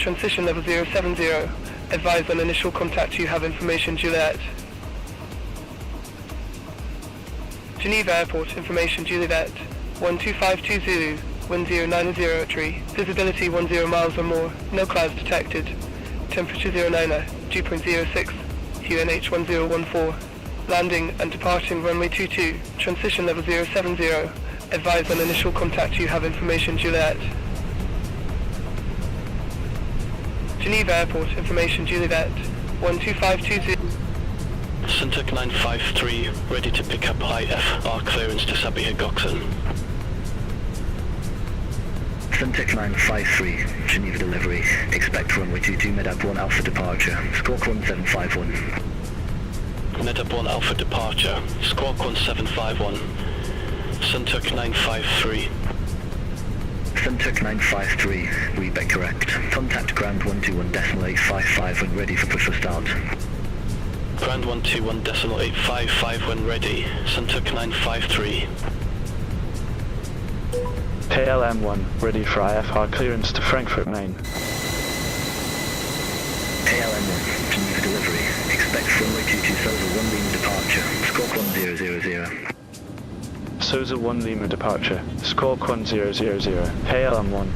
Transition level 070. Advise on initial contact. You have information, Juliet. Geneva Airport, information, Juliet. 12520 Zulu, wind 090 tree. Visibility 10 miles or more. No clouds detected. Temperature 09, dew point 06. UNH 1014. Landing and departing runway 22. Transition level 070. Advise on initial contact. You have information, Juliet. Geneva Airport, information, Juliet. 12520. Syntac 953, ready to pick up IFR clearance to Sabiha Goxon. Syntac 953, Geneva delivery. Expect runway 22 Medab 1 Alpha departure. Squawk 1751. Medab 1 Alpha departure. Squawk 1751. Syntac 953. Syntac 953, readback correct. Contact ground 121.855 when ready for push for start. Ground 121.855 when ready. Syntac 953. KLM1, ready for IFR clearance to Frankfurt, Main. KLM1, Geneva delivery. Expect runway 22 Sosa 1 Lima departure. Squawk 1000. Sosa 1 Lima departure. Squawk 1000. KLM1.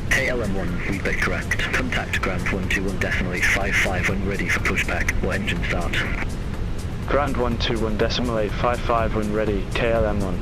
KLM1, readback correct. Contact ground 121.855 when ready for pushback or engine start. Ground 121.855 when ready. KLM1.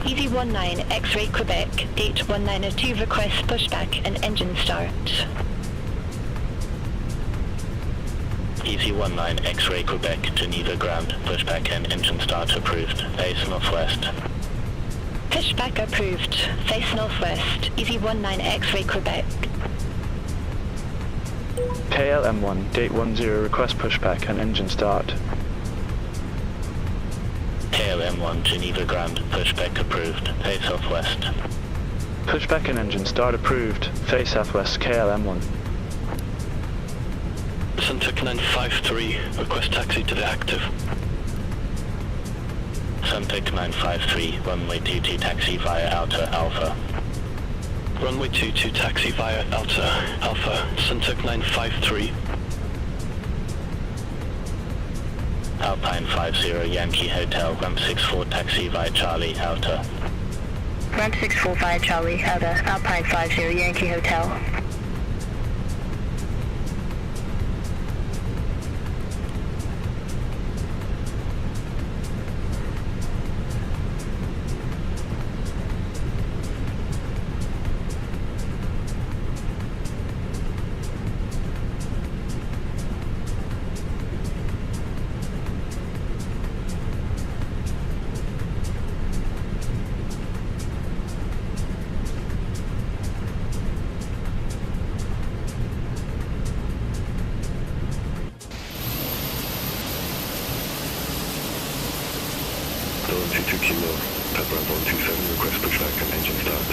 EV19 X-Ray Quebec, gate 192 request pushback and engine start. EV19 X-Ray Quebec, Geneva ground, pushback and engine start approved, face northwest. Pushback approved, face northwest, EV19 X-Ray Quebec. KLM1, gate 10 request pushback and engine start. KLM1 Geneva ground, pushback approved, face southwest. Pushback and engine start approved, face southwest. KLM1. Syntac 953, request taxi to the active. Syntac 953, runway 22 taxi via Outer Alpha. Runway 22 taxi via Outer Alpha, Syntac 953. Alpine 50 Yankee Hotel, ramp 64 taxi via Charlie, Outer. Ramp 64 via Charlie, Outer, Alpine 50 Yankee Hotel. Delta 2 Kilo, Pepper 127, request pushback and engine start.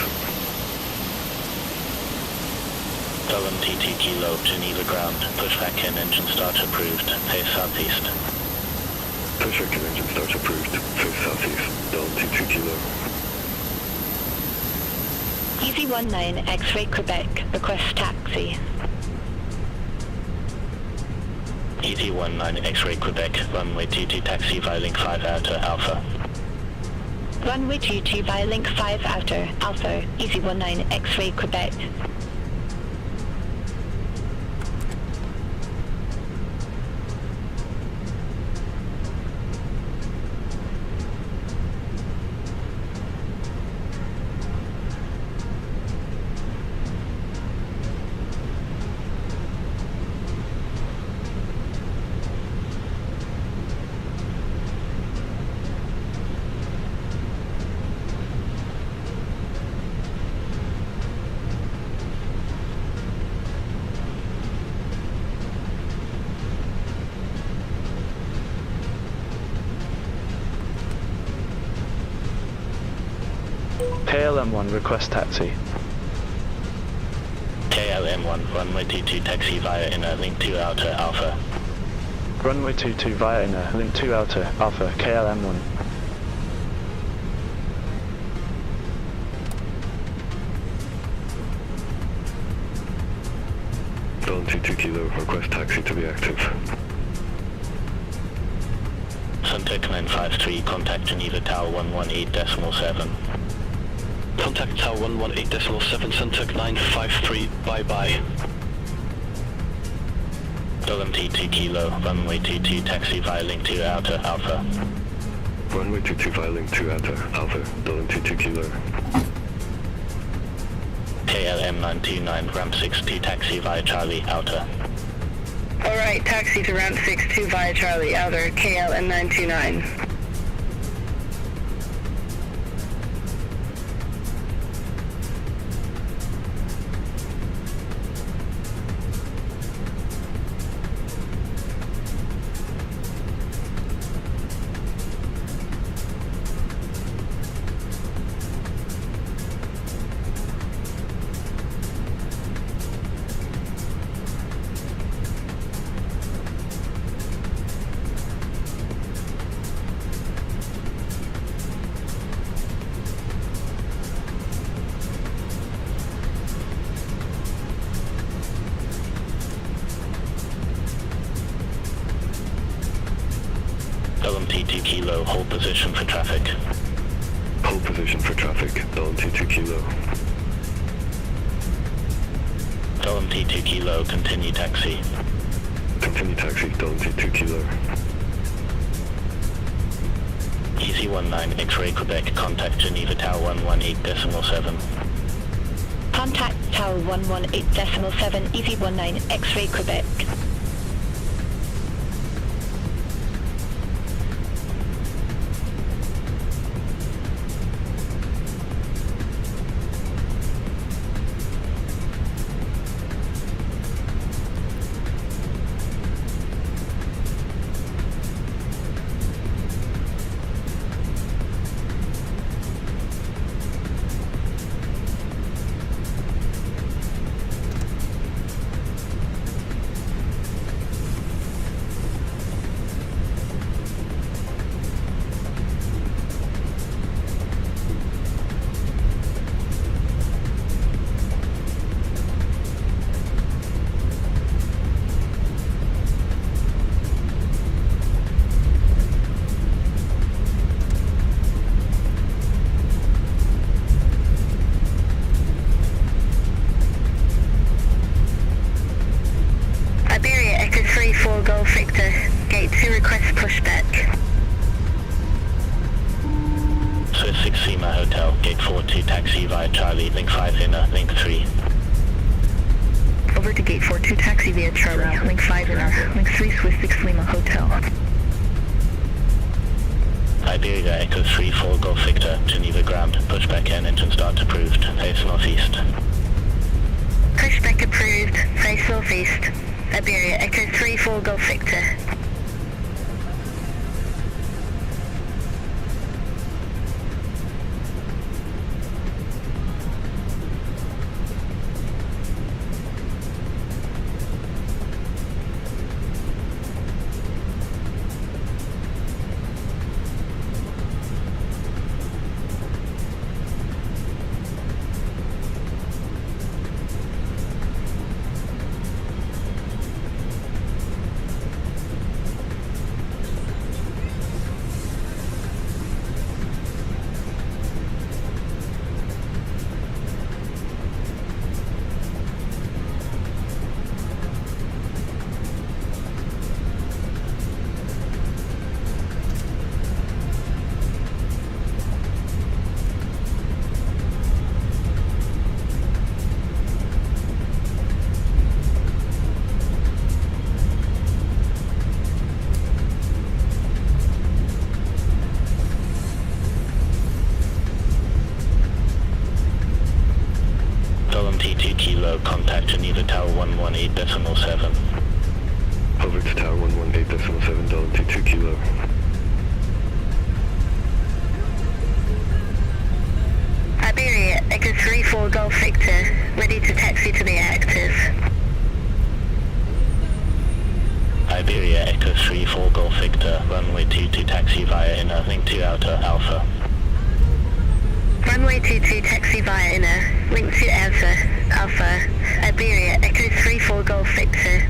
Delta 2 Kilo, Geneva ground, pushback and engine start approved, face southeast. Pushback and engine start approved, face southeast. Delta 2 Kilo. EV19 X-Ray Quebec, request taxi. EV19 X-Ray Quebec, runway 22 taxi via link 5 Outer Alpha. Runway 22 via link 5 Outer Alpha, EV19 X-Ray Quebec. KLM1 request taxi. KLM1, runway 22 taxi via inner, link 2 outer, Alpha. Runway 22 via inner, link 2 outer, Alpha, KLM1. Dawn 22 Kilo, request taxi to be active. Suntec 953, contact Geneva Tower 118.7. Contact Tower 118.7, Suntec 953, bye-bye. Dolem T2 Kilo, runway 22 taxi via link 2 outer, Alpha. Runway 22 via link 2 outer, Alpha, Dawn 22 Kilo. KLM 929, ramp 62 taxi via Charlie, outer. Alright, taxi to ramp 62 via Charlie, outer, KLM 929. Dolem T2 Kilo, hold position for traffic. Hold position for traffic, Dawn 22 Kilo. Dolem T2 Kilo, continue taxi. Continue taxi, Dawn 22 Kilo. Easy 19, X-ray Quebec, contact Geneva Tower 118.7. Contact Tower 118.7, EV19, X-ray Quebec. Golf Victor, gate 2 request pushback. Swiss 6 Sema Hotel, gate 42 taxi via Charlie, link 5 inner, link 3. Over to gate 42 taxi via Charlie, link 5 inner, link 3 Swiss 6 Lima Hotel. Iberia Echo 34 Golf Victor, Geneva ground, pushback and engine start approved, face northeast. Pushback approved, face northeast. Iberia Echo 34 Golf Victor. Contact Geneva Tower 118.7. Over to Tower 118.7, Dawn 22 Kilo. Iberia Iberia Echo 34 Golf Victor, runway 22 taxi via inner, link to outer, Alpha. Runway 22 taxi via inner, link to Alpha, Iberia Echo 34 Golf Victor.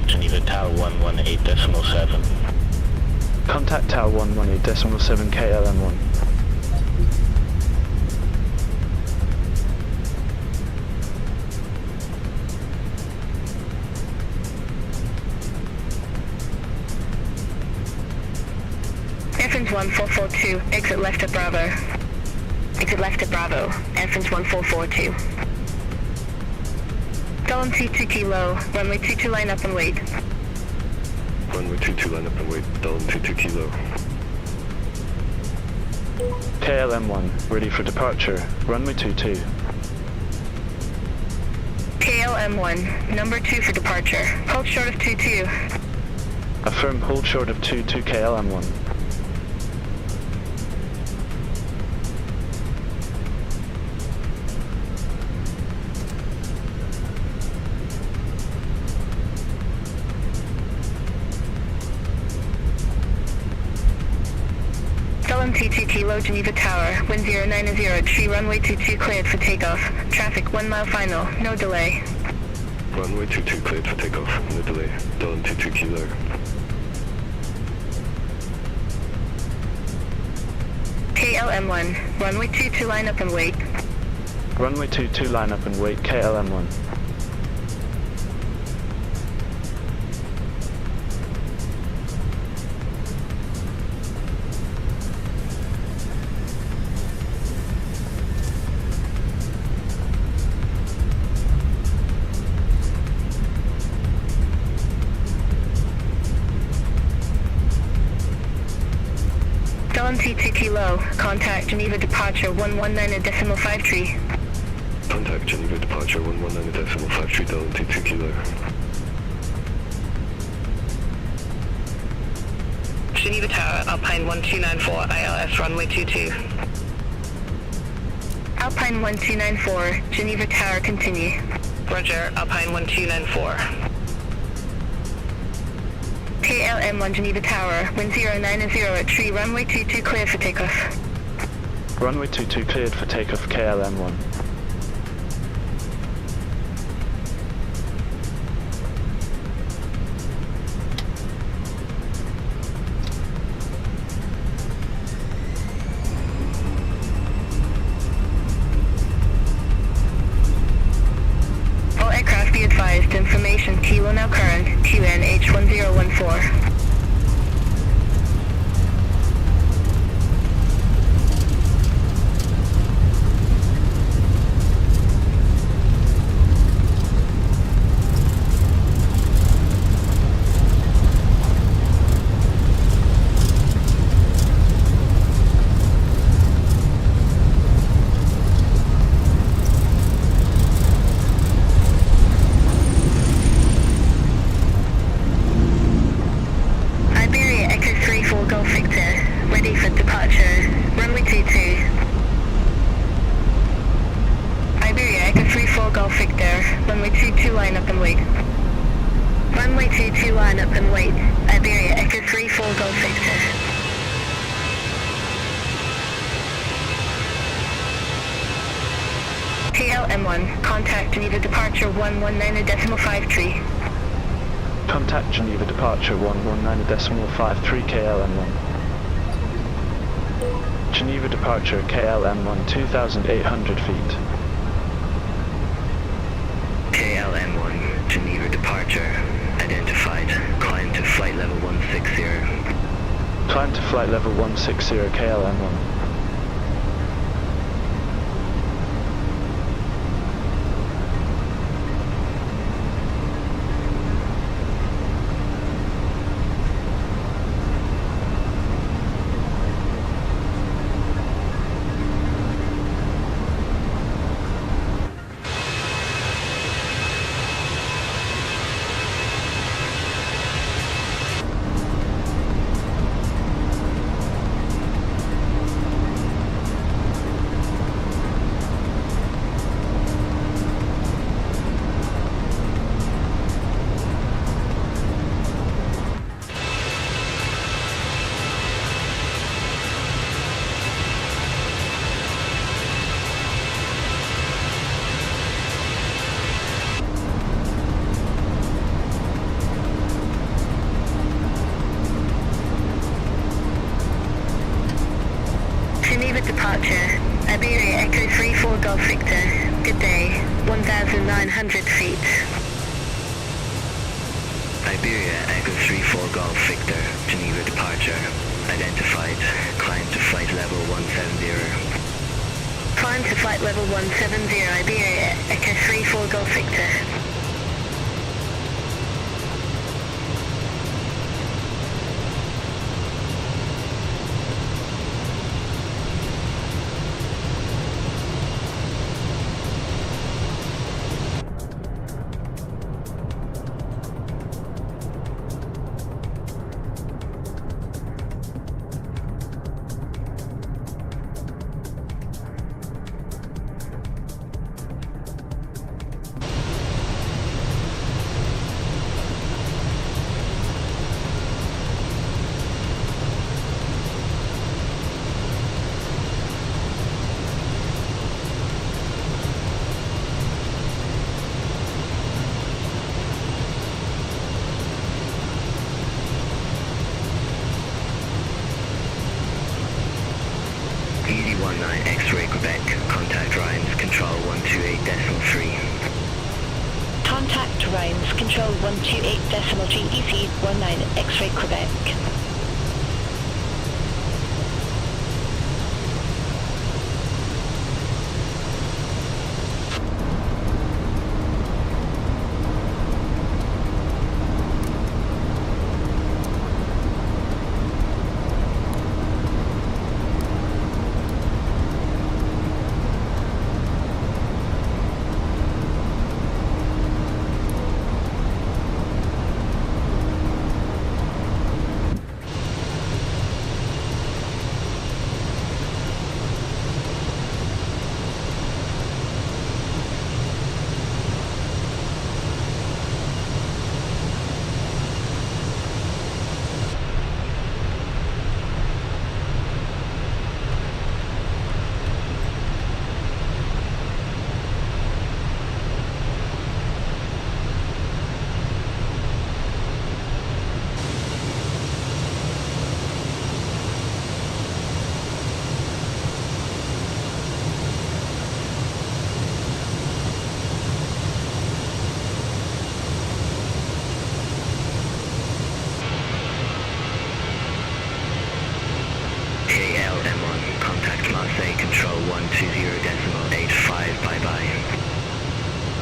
Geneva Tower 118.7. Contact Tower 118.7 KLM1. Entrance 1442, exit left at Bravo. Exit left at Bravo, entrance 1442. Dalton 22 kilo, runway 22 line up and wait. Runway 22 line up and wait, Dalton 22 kilo. KLM1, ready for departure, runway 22. KLM1, number 2 for departure. Hold short of 22. Affirm, hold short of 22 KLM1. T2 Kilo, Geneva Tower, wind 090, tree runway 22 cleared for takeoff. Traffic 1 mile final, no delay. Runway 22 cleared for takeoff, no delay. Dalton 22 kilo. KLM1, runway 22 line up and wait. Runway 22 line up and wait, KLM1. T2 Kilo, contact Geneva departure 119.5 tree. Contact Geneva departure 119.5 tree, Dalton 22 kilo. Geneva Tower, Alpine 1294, ILS runway 22. Alpine 1294, Geneva Tower, continue. Roger, Alpine 1294. KLM1 Geneva Tower, wind 090 at tree, runway 22 cleared for takeoff. Runway 22 cleared for takeoff, KLM1. All aircraft be advised, information, Kilo now current, QNH 1014. Golf Victor, runway 22 line up and wait. Runway 22 line up and wait. Iberia Echo 34 Golf Victor. KLM1, contact Geneva departure 119.53. Contact Geneva departure 119.53 KLM1. Geneva departure KLM1 2,800 feet. KLM1, Geneva departure, identified, climb to flight level 160. Climb to flight level 160 KLM1. Departure, Iberia Echo 34 Golf Victor, good day, 1,900 feet. Iberia Echo 34 Golf Victor, Geneva departure, identified, climb to flight level 170. Climb to flight level 170, Iberia Echo 34 Golf Victor. X-ray Quebec, contact Ryan's control 128.3. Contact Ryan's control 128.3 EC19 X-ray Quebec.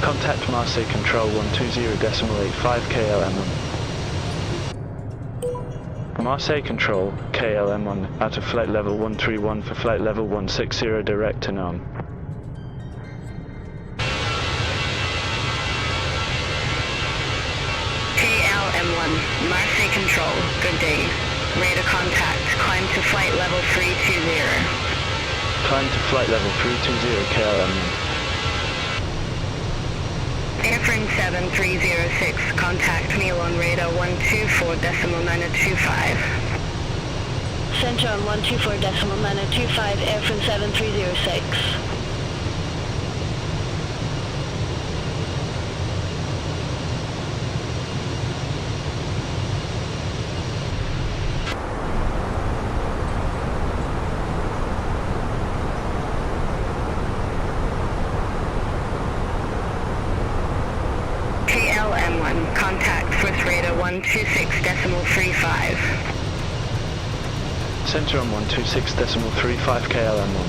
Contact Marseille Control 120.85 KLM1. Marseille Control, KLM1, out of flight level 131 for flight level 160 direct to Nome. KLM1, Marseille Control, good day. Radar contact, climb to flight level 320. Climb to flight level 320 KLM1. Airframe 7306, contact me on radar 124.9025. Center on 124.9025, airframe 7306. KLM1, contact Swiss radar 126.35. Center on 126.35 KLM1.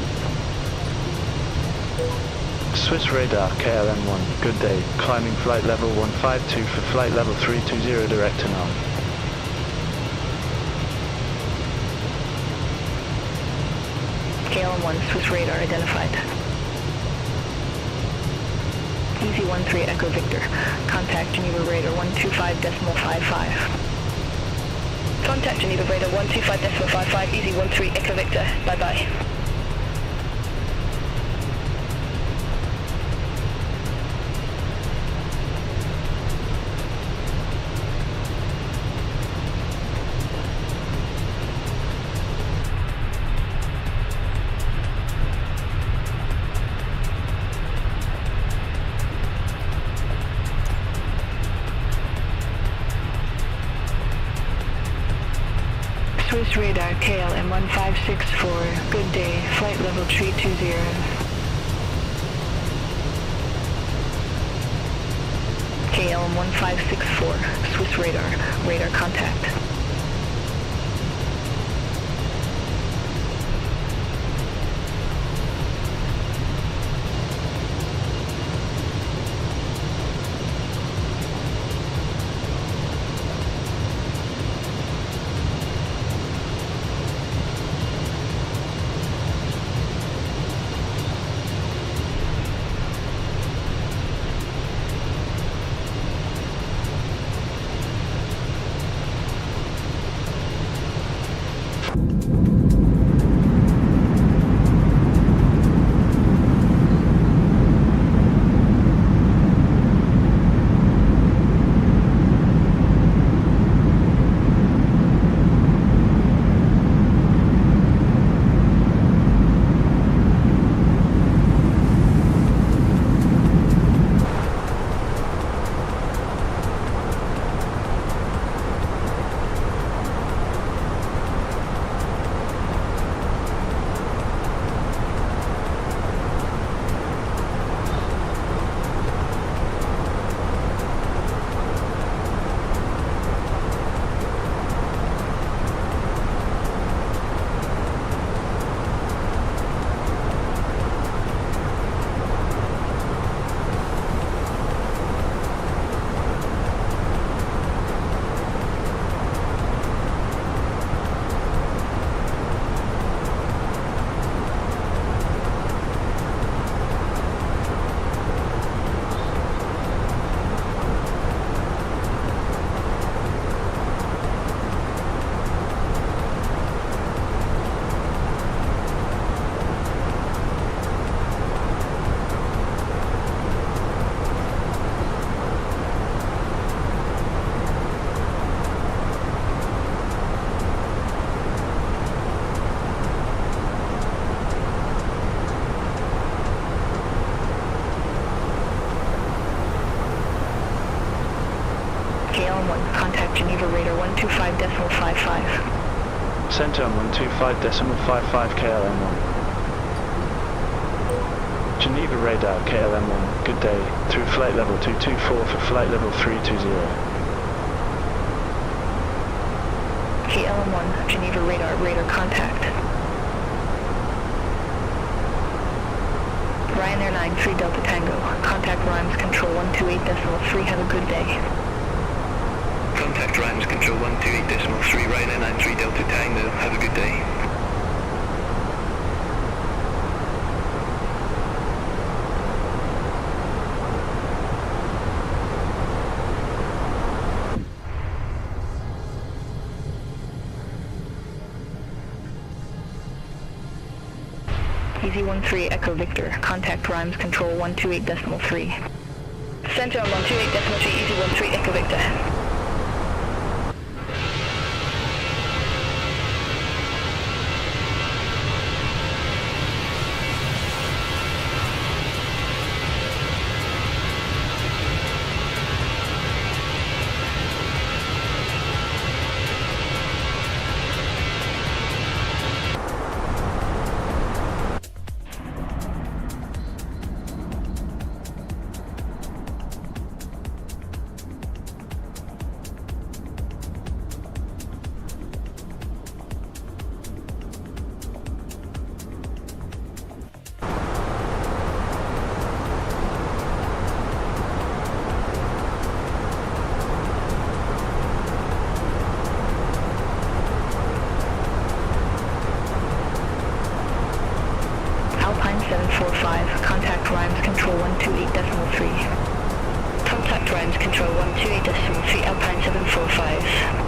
Swiss radar KLM1, good day. Climbing flight level 152 for flight level 320 direct and on. KLM1, Swiss radar identified. Easy 13 Echo Victor, contact Geneva radar 125.55. Contact Geneva radar 125.55, easy 13 Echo Victor. Bye-bye. Swiss radar KLM 1564, good day, flight level 320. KLM 1564, Swiss radar contact. Contact Geneva radar 125.55. Center on 125.55 KLM1. Geneva radar KLM1, good day. Through flight level 224 for flight level 320. KLM1, Geneva radar contact. Ryanair 93 Delta Tango, contact Rhymes Control 128.3, have a good day. Contact Rhymes Control 128.3, Ryanair 93 Delta Tango, have a good day. Easy 13 Echo Victor, contact Rhymes Control 128.3. Center on 128.3, easy 13, Echo Victor. Alpine 745, contact Rhymes Control 128.3. Contact Rhymes Control 128.3, Alpine 745.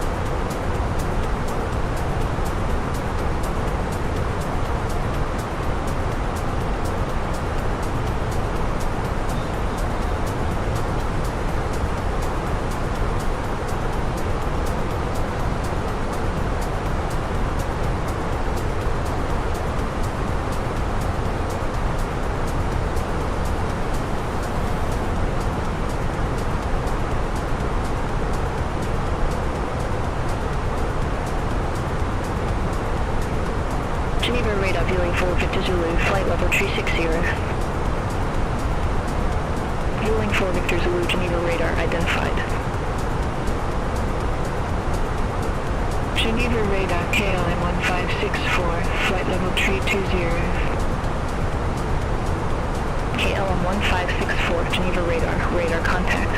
Geneva radar viewing for Victor Zulu, flight level 360. Viewing for Victor Zulu, Geneva radar identified. Geneva radar KLM 1564, flight level 320. KLM 1564, Geneva radar contact.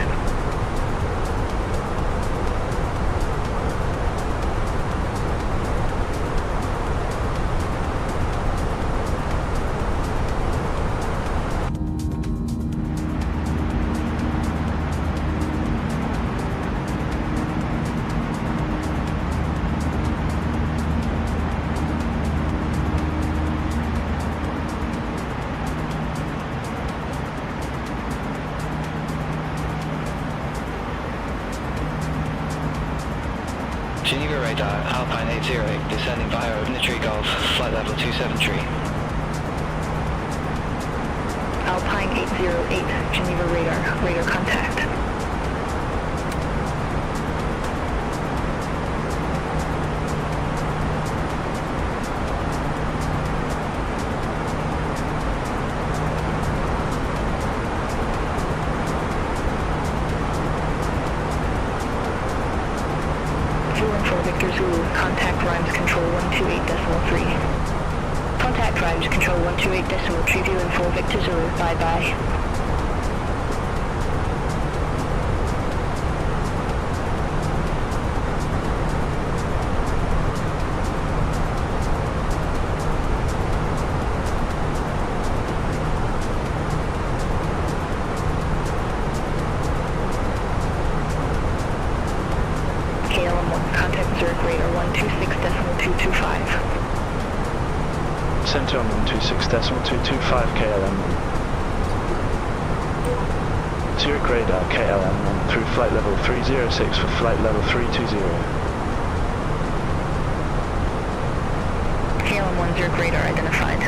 Geneva radar, Alpine 808, descending via Obnitry Golf, flight level 273. Alpine 808, Geneva radar contact. Victor Zulu, contact Rhymes Control 128.3. Contact Rhymes Control 128.3, viewing for Victor Zulu, bye-bye. Zurich radar 126.225. Center on 126.225 KLM. Zurich radar KLM 1 through flight level 306 for flight level 320. KLM 1 Zurich radar identified.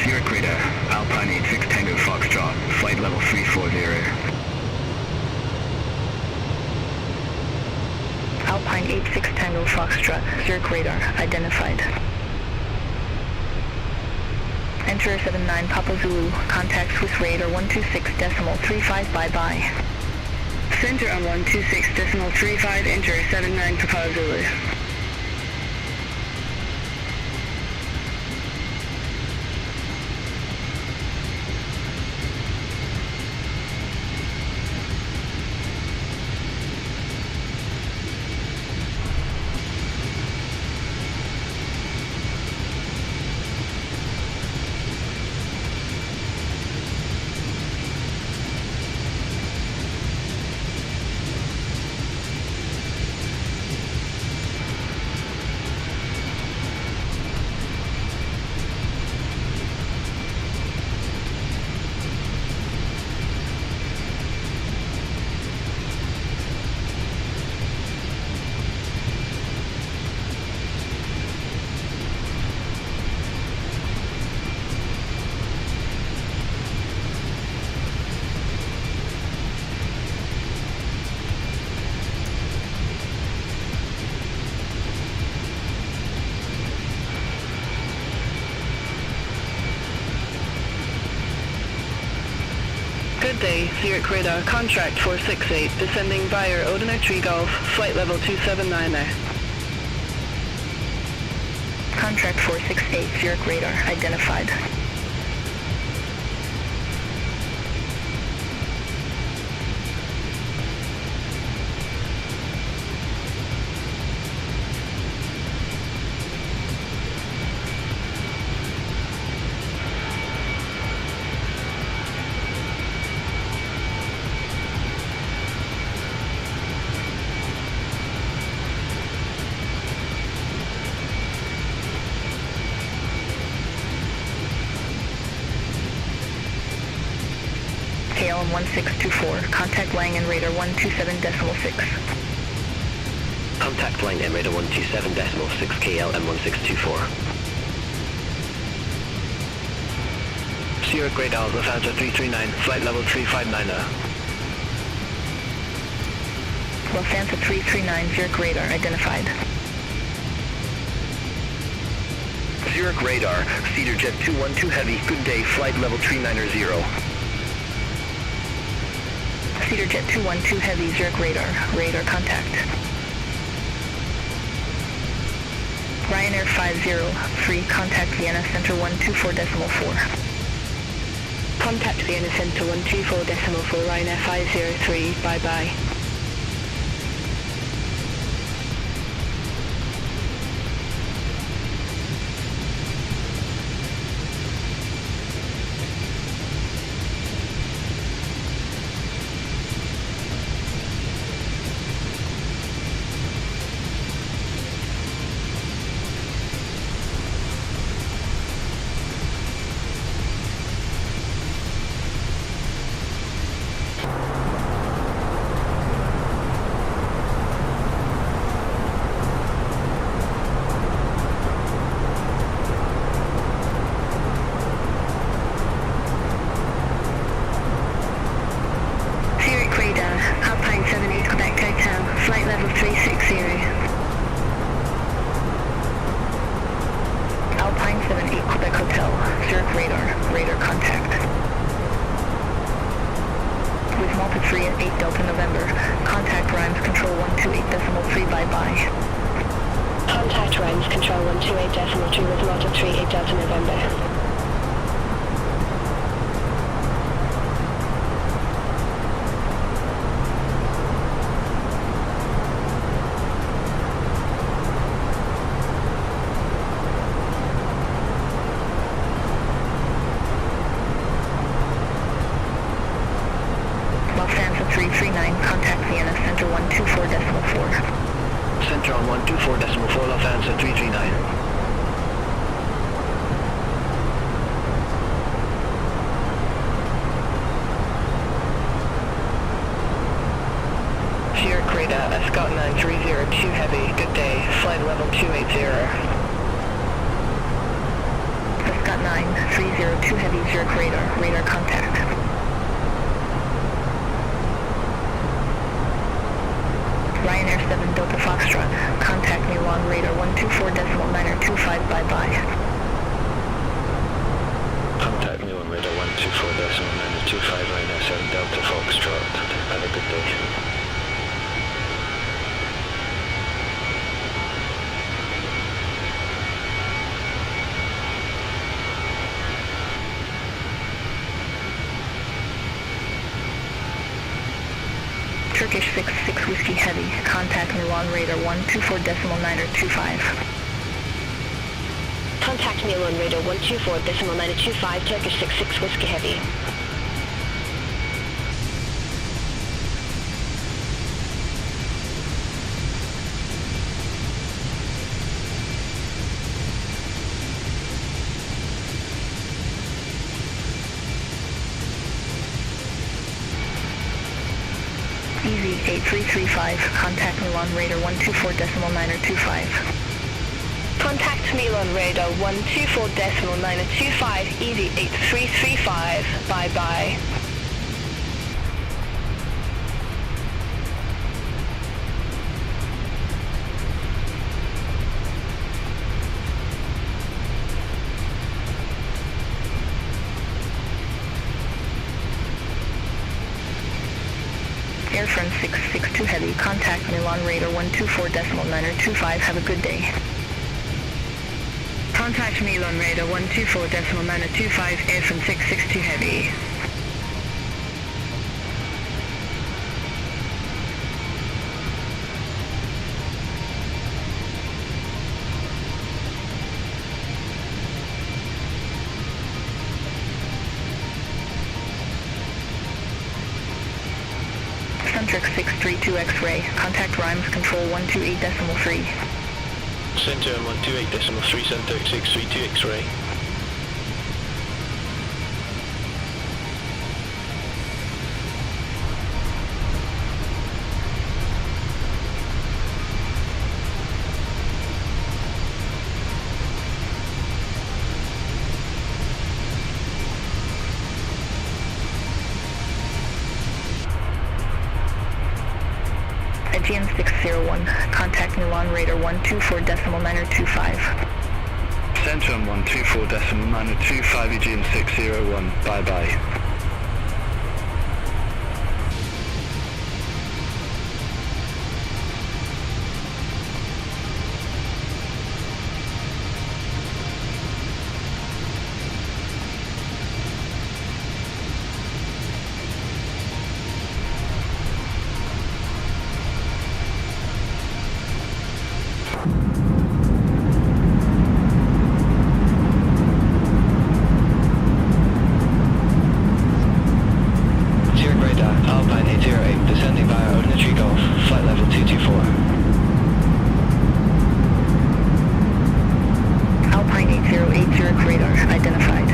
Zurich radar, Alpine 86 Tango Foxtrot, flight level 340. Alpine 86 Tango Foxtrot, Zurich radar identified. Enter 79 Papa Zulu, contact Swiss radar 126.35, bye-bye. Center on 126.35, enter 79 Papa Zulu. Good day, Zurich Radar, contract 468, descending via Odener Tree Golf, flight level 279er. Contract 468, Zurich Radar, identified. KLM 1624, contact Lang and radar 127.6. Contact line and radar 127.6 KLM 1624. Zurich Radar, Lufthansa 339, flight level 359er. Lufthansa 339, Zurich Radar, identified. Zurich Radar, Cedar Jet 212 Heavy, good day, flight level 390. Cedar Jet 212 Heavy, Zurich Radar, radar contact. Ryanair 50, contact Vienna Center 124.4. Contact Vienna Center 124.4, Ryanair 503, bye-bye. Center on 124.4, Lufthansa 339. Zurich Radar, Escort 9302 Heavy, good day, flight level 280. Escort 9302 Heavy, Zurich Radar, radar contact. Ryanair 7 Delta Foxtrot, contact Milan radar 124.925, bye-bye. Contact Milan radar 124.925, Ryanair 7 Delta Foxtrot. Have a good day. Turkish 66 Whiskey Heavy, contact Milan radar 124.925. Contact Milan radar 124.925, Turkish 66 Whiskey Heavy. Easy 8335, contact Milan radar 124.925. Contact Milan radar 124.925, easy 8335, bye-bye. Airfront 662 Heavy, contact Milan Radar 124.925, have a good day. Contact Milan Radar 124.925, Airfront 662 Heavy. Centric 632 X-ray, contact Rhymes Control 128.3. Center on 128.3, Center 632 X-ray. Aegean 601, contact Milan Radar 124.925. Center on 124.925, Aegean 601, bye-bye. Zurich Radar, Alpine 808, descending via Ordinary Golf, flight level 224. Alpine 808 Zurich Radar, identified.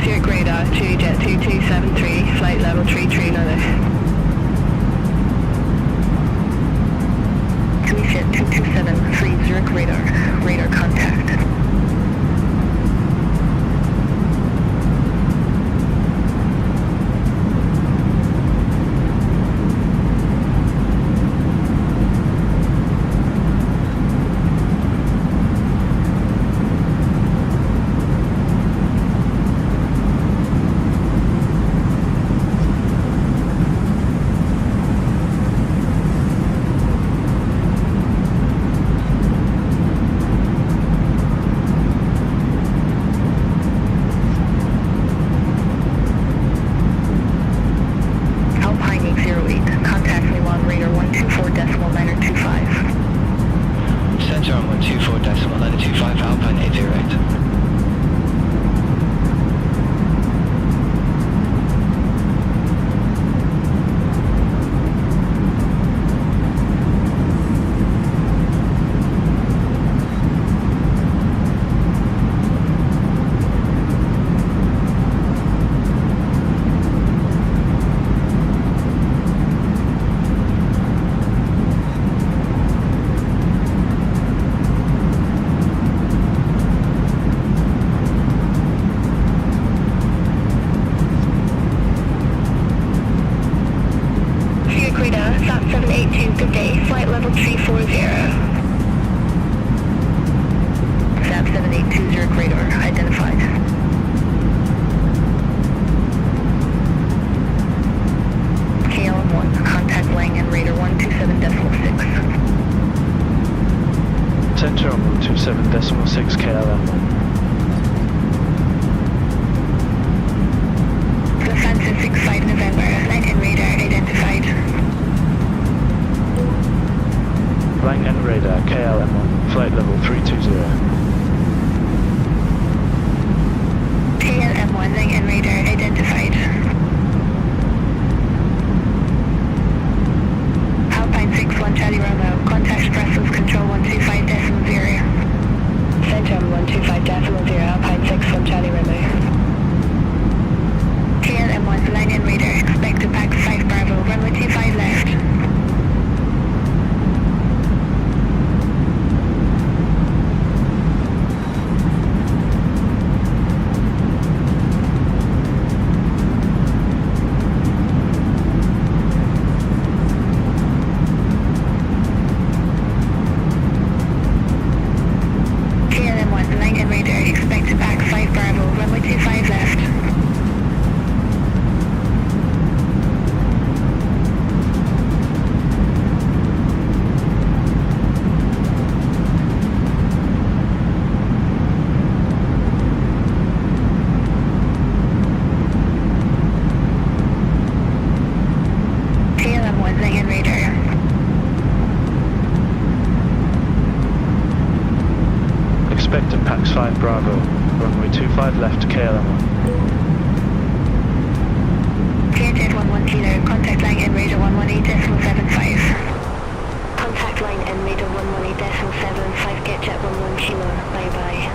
Zurich Radar, 2Jet 2273, flight level 339. 2Jet 2273, Zurich Radar, radar contact. Alpine 808, contact Milan Radar 124.925. Center on 124.925, Alpine 808. Zurich Radar, Flat 782, good day, flight level 340. Fab 782 Zurich Radar, identified. KLM1, contact Langen Radar 127.6. Center on 127.6 KLM1. Lufthansa 65 November, Langen Radar identified. Langen Radar, KLM1, flight level 320. KLM1, Langen Radar identified. Alpine 61 Charlie Romeo, contact Brussels Control 125.0. Center on 125.0, Alpine 61 Charlie Romeo. KLM1, Langen Radar, expect to pack 5 Bravo, runway 25 left. Bravo, runway 25 left, KLM1. CHF 11 Kilo, contact line en radar 118.75. Contact line en radar 118.75, get jet 11 Kilo, bye bye.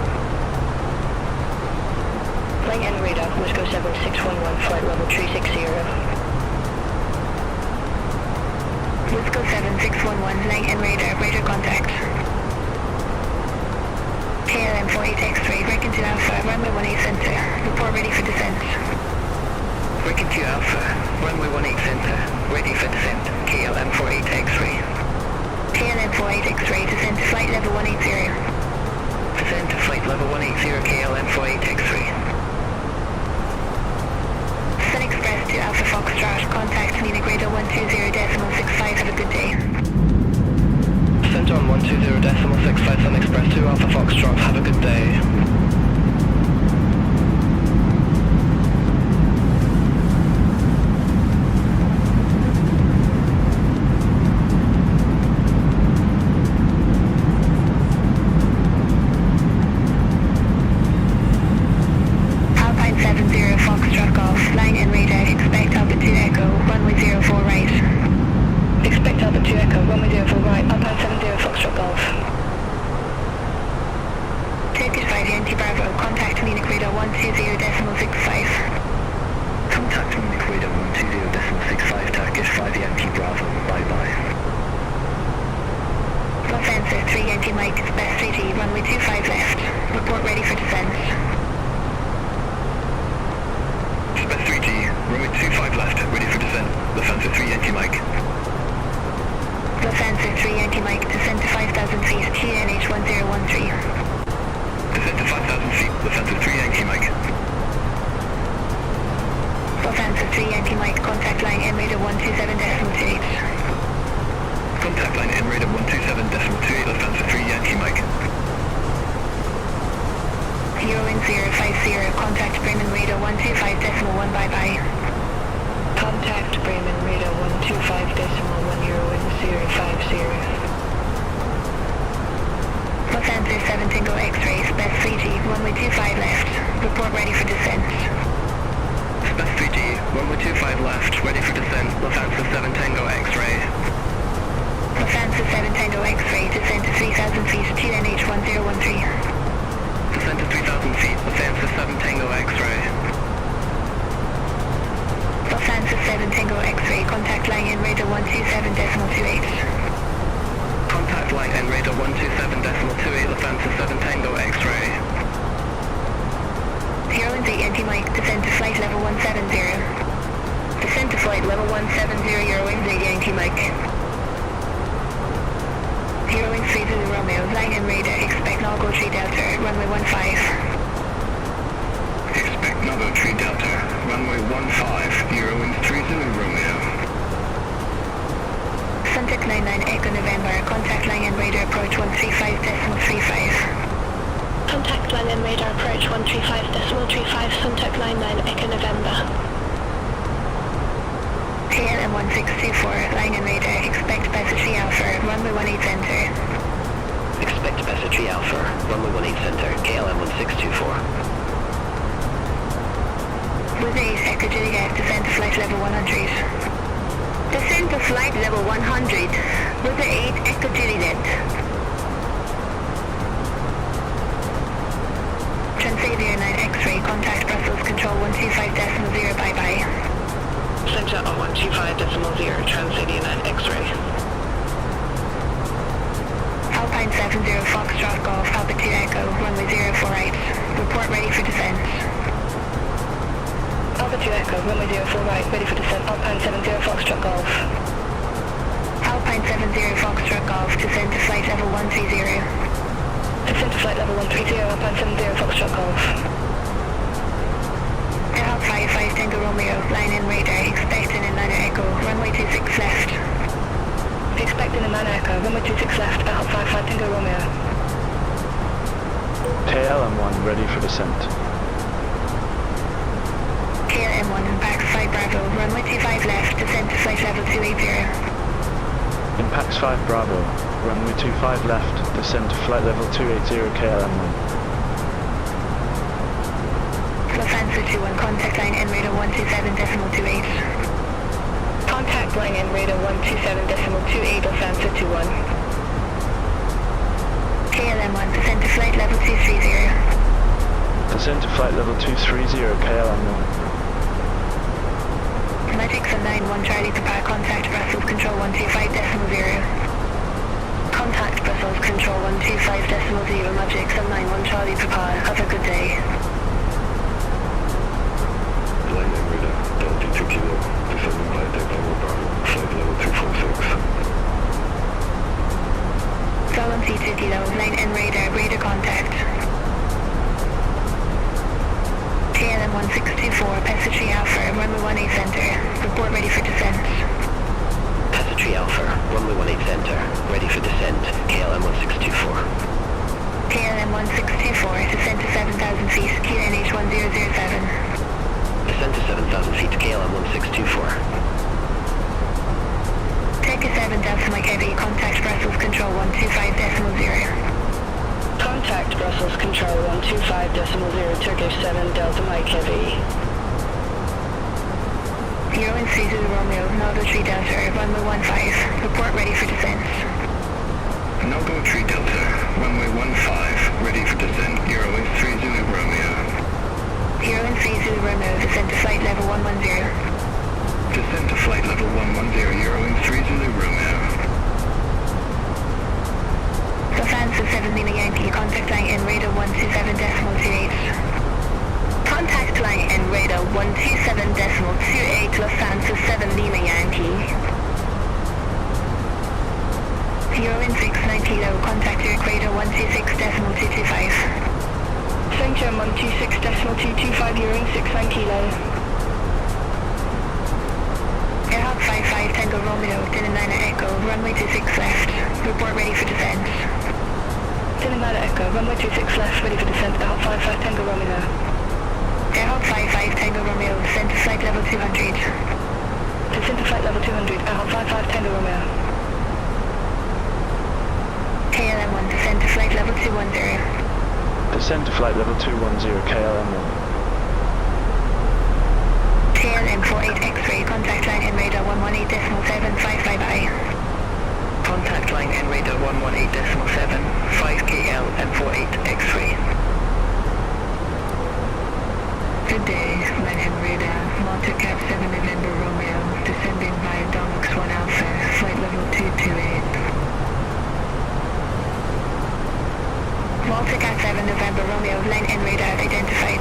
Line en radar, Wisco 7611, flight level 360. Wisco 7611, line en radar, radar contact. KLM 48X-ray, Breaking to Alpha, runway 18 center, report ready for descent. Breaking to Alpha, runway 18 center, ready for descent, KLM 48X-ray. KLM 48X-ray, descent to flight level 180. Descent to flight level 180, KLM 48X-ray. Sun Express to Alpha Foxtrot, contact Munich radar 120.65, have a good day. St. John 120.65 Sun Express to Alpha Foxtrot, have a good day. Alpine 70 Foxtrot Golf, line and radar, expect Alpha 2 Echo, runway 04 right. Expect Alpha 2 Echo, runway 04 right, Alpine 70 Foxtrot Golf. Turkish 5 Yankee Bravo, contact Munich radar 120.65. Contact Munich radar 120.65, Turkish 5 Yankee Bravo, bye bye. Los Answer 3 Yankee Mike, best 3G, runway 25 left. Report ready for descent. Spec 3G, runway 25 left, ready for descent. Lufthansa 3 Yankee Mike. Los Answer 3 Yankee Mike, descent to 5,000 feet, QNH 1013. Descent to 5,000 feet, Lufthansa 3 Yankee Mike. Los Answer 3 Yankee Mike, contact line en radar 127.28. Contact line en radar 127.28, Lufthansa 3 Yankee Mike. Euro 050, contact Bremen radar 125.1, bye bye. Contact Bremen radar 125.1, Euro 050. Los Answer 7 Tango X-rays, best 3G, runway 25 left. Report ready for descent. Spec 3G, runway 25 left, ready for descent, Lufthansa 7 Tango X-ray. Lufthansa 7 Tango X-ray, descent to 3,000 feet, QNH 1013. Descent to 3,000 feet, Lufthansa 7 Tango X-ray. Lufthansa 7 Tango X-ray, contact line en radar 127.28. Contact line en radar 127.28, Lufthansa 7 Tango X-ray. Hero 8 Yankee Mike, descent to flight level 170. Descent to flight level 170, Hero 8 Yankee Mike. Hero 3 Zulu Romeo, line and radar, expect Nalgo 3 Delta, runway 15. Expect Nago 3 Delta, runway 15, Euro 3 Zulu Romeo. Suntec 99 Echo November, contact line and radar approach 135.35. Contact line and radar approach 135.35, Suntec 99 Echo November. KLM 1624, line and radar, expect Passageway Alpha, runway 18 center. Expect Passageway Alpha, runway 18 center, KLM 1624. With 8 Echo Juliet, descent to flight level 100. Descent to flight level 100, with 8 Echo Juliet. Transavia 9 X-ray, contact Brussels Control 125.0, bye bye. St. John 125.0, Transavia 9 X-ray. Alpine 70 Foxtrot Golf, Alpha 2 Echo, runway 04 right. Report ready for descent. Alpha 2 Echo, runway 04 right, ready for descent. Alpine 70 Foxtrot Golf. Alpine 70 Foxtrot Golf, descent to flight level 130. Descent to flight level 130, Alpine 70 Foxtrot Golf. Airhawk 55 Tango Romeo, line in radar, expecting in Niner Echo, runway 26 left. Expecting in Niner Echo, runway 26 left, Airhawk 55 Tango Romeo. KLM1 ready for descent. KLM1 Impax 5 Bravo, runway 25 left, descent to flight level 280. Impax 5 Bravo, runway 25 left, descent to flight level 280 KLM1. 5 Bravo, runway 25 left, descent to flight level 280. Impax 5 Bravo, runway 25 left, descent to flight level 280. 5 Bravo, runway 25 left, descent to flight level 280. Lufthansa 21, contact line en radar 127.28. Contact line en radar 127.28, Lufthansa 21. KLM1, descend to flight level 230. Descend to flight level 230, KLM1. Magic from 91 Charlie Papa, contact Brussels Control 125.0. Contact Brussels Control 125.0, Magic from 91 Charlie Papa, have a good day. Line and radar, Delta 2 Kilo, descending by Delta Bravo, flight level 246. Delta 2 Kilo, line and radar contact. KLM 1624, Passageway Alpha, runway 18 center, report ready for descent. Passageway Alpha, runway 18 center, ready for descent, KLM 1624. KLM 1624, descend to 7,000 feet, QNH 1007. Descend to 7,000 feet, KLM 1624. Take a 7 Delta Mike Heavy, contact Brussels Control 125.0. Contact Brussels Control 125.0, Turkish 7 Delta Mike Heavy. Euro and 3 Zulu Romeo, Nogo 3 Delta, runway 15, report ready for descent. Nogo 3 Delta, runway 15, ready for descent, Euro and 3 Zulu Romeo. Euro and 3 Zulu Romeo, descend to flight level 110. Descend to flight level 110, Euro and 3 Zulu Romeo. Lufthansa 7 Lima Yankee, contact line en radar 127.28. Contact line en radar 127.28, Lufthansa 7 Lima Yankee. Euro in 69 Kilo, contact your radar 126.225. Center 126.225, Euro in 69 Kilo. Airhawk 55 Tango Romeo, Dinamana Echo, runway 26 left, report ready for descent. Dinamana Echo, runway 26 left, ready for descent, Airhawk 55 Tango Romeo. Airhawk 55 Tango Romeo, descend to flight level 200. Descend to flight level 200, Airhawk 55 Tango Romeo. KLM1, descend to flight level 210. Descend to flight level 210, KLM1. KLM 48 X-ray, contact line en radar 118.755I. Contact line en radar 118.75 KLM 48 X-ray. Good day, line en radar, Malta Cap 7 November Romeo, descending via Domix 1 Alpha, flight level 228. Malta Cap 7 November Romeo, line en radar identified.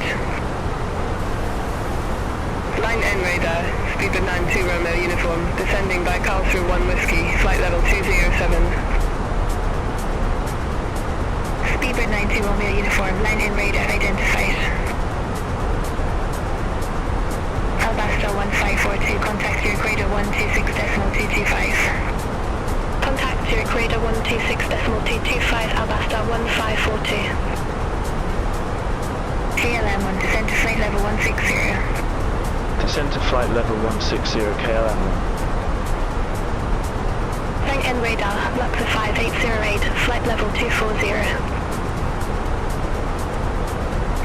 Line en radar, speedbird 92 Romeo uniform, descending by Karlsruhe 1 Whiskey, flight level 207. Speedbird 92 Romeo uniform, line en radar identified. Albastra 1542, contact your equator 126.225. Contact your equator 126.225, Albastra 1542. KLM1, descend to flight level 160. Descend to flight level 160, KLM1. Line en radar, Luxor 5808, flight level 240.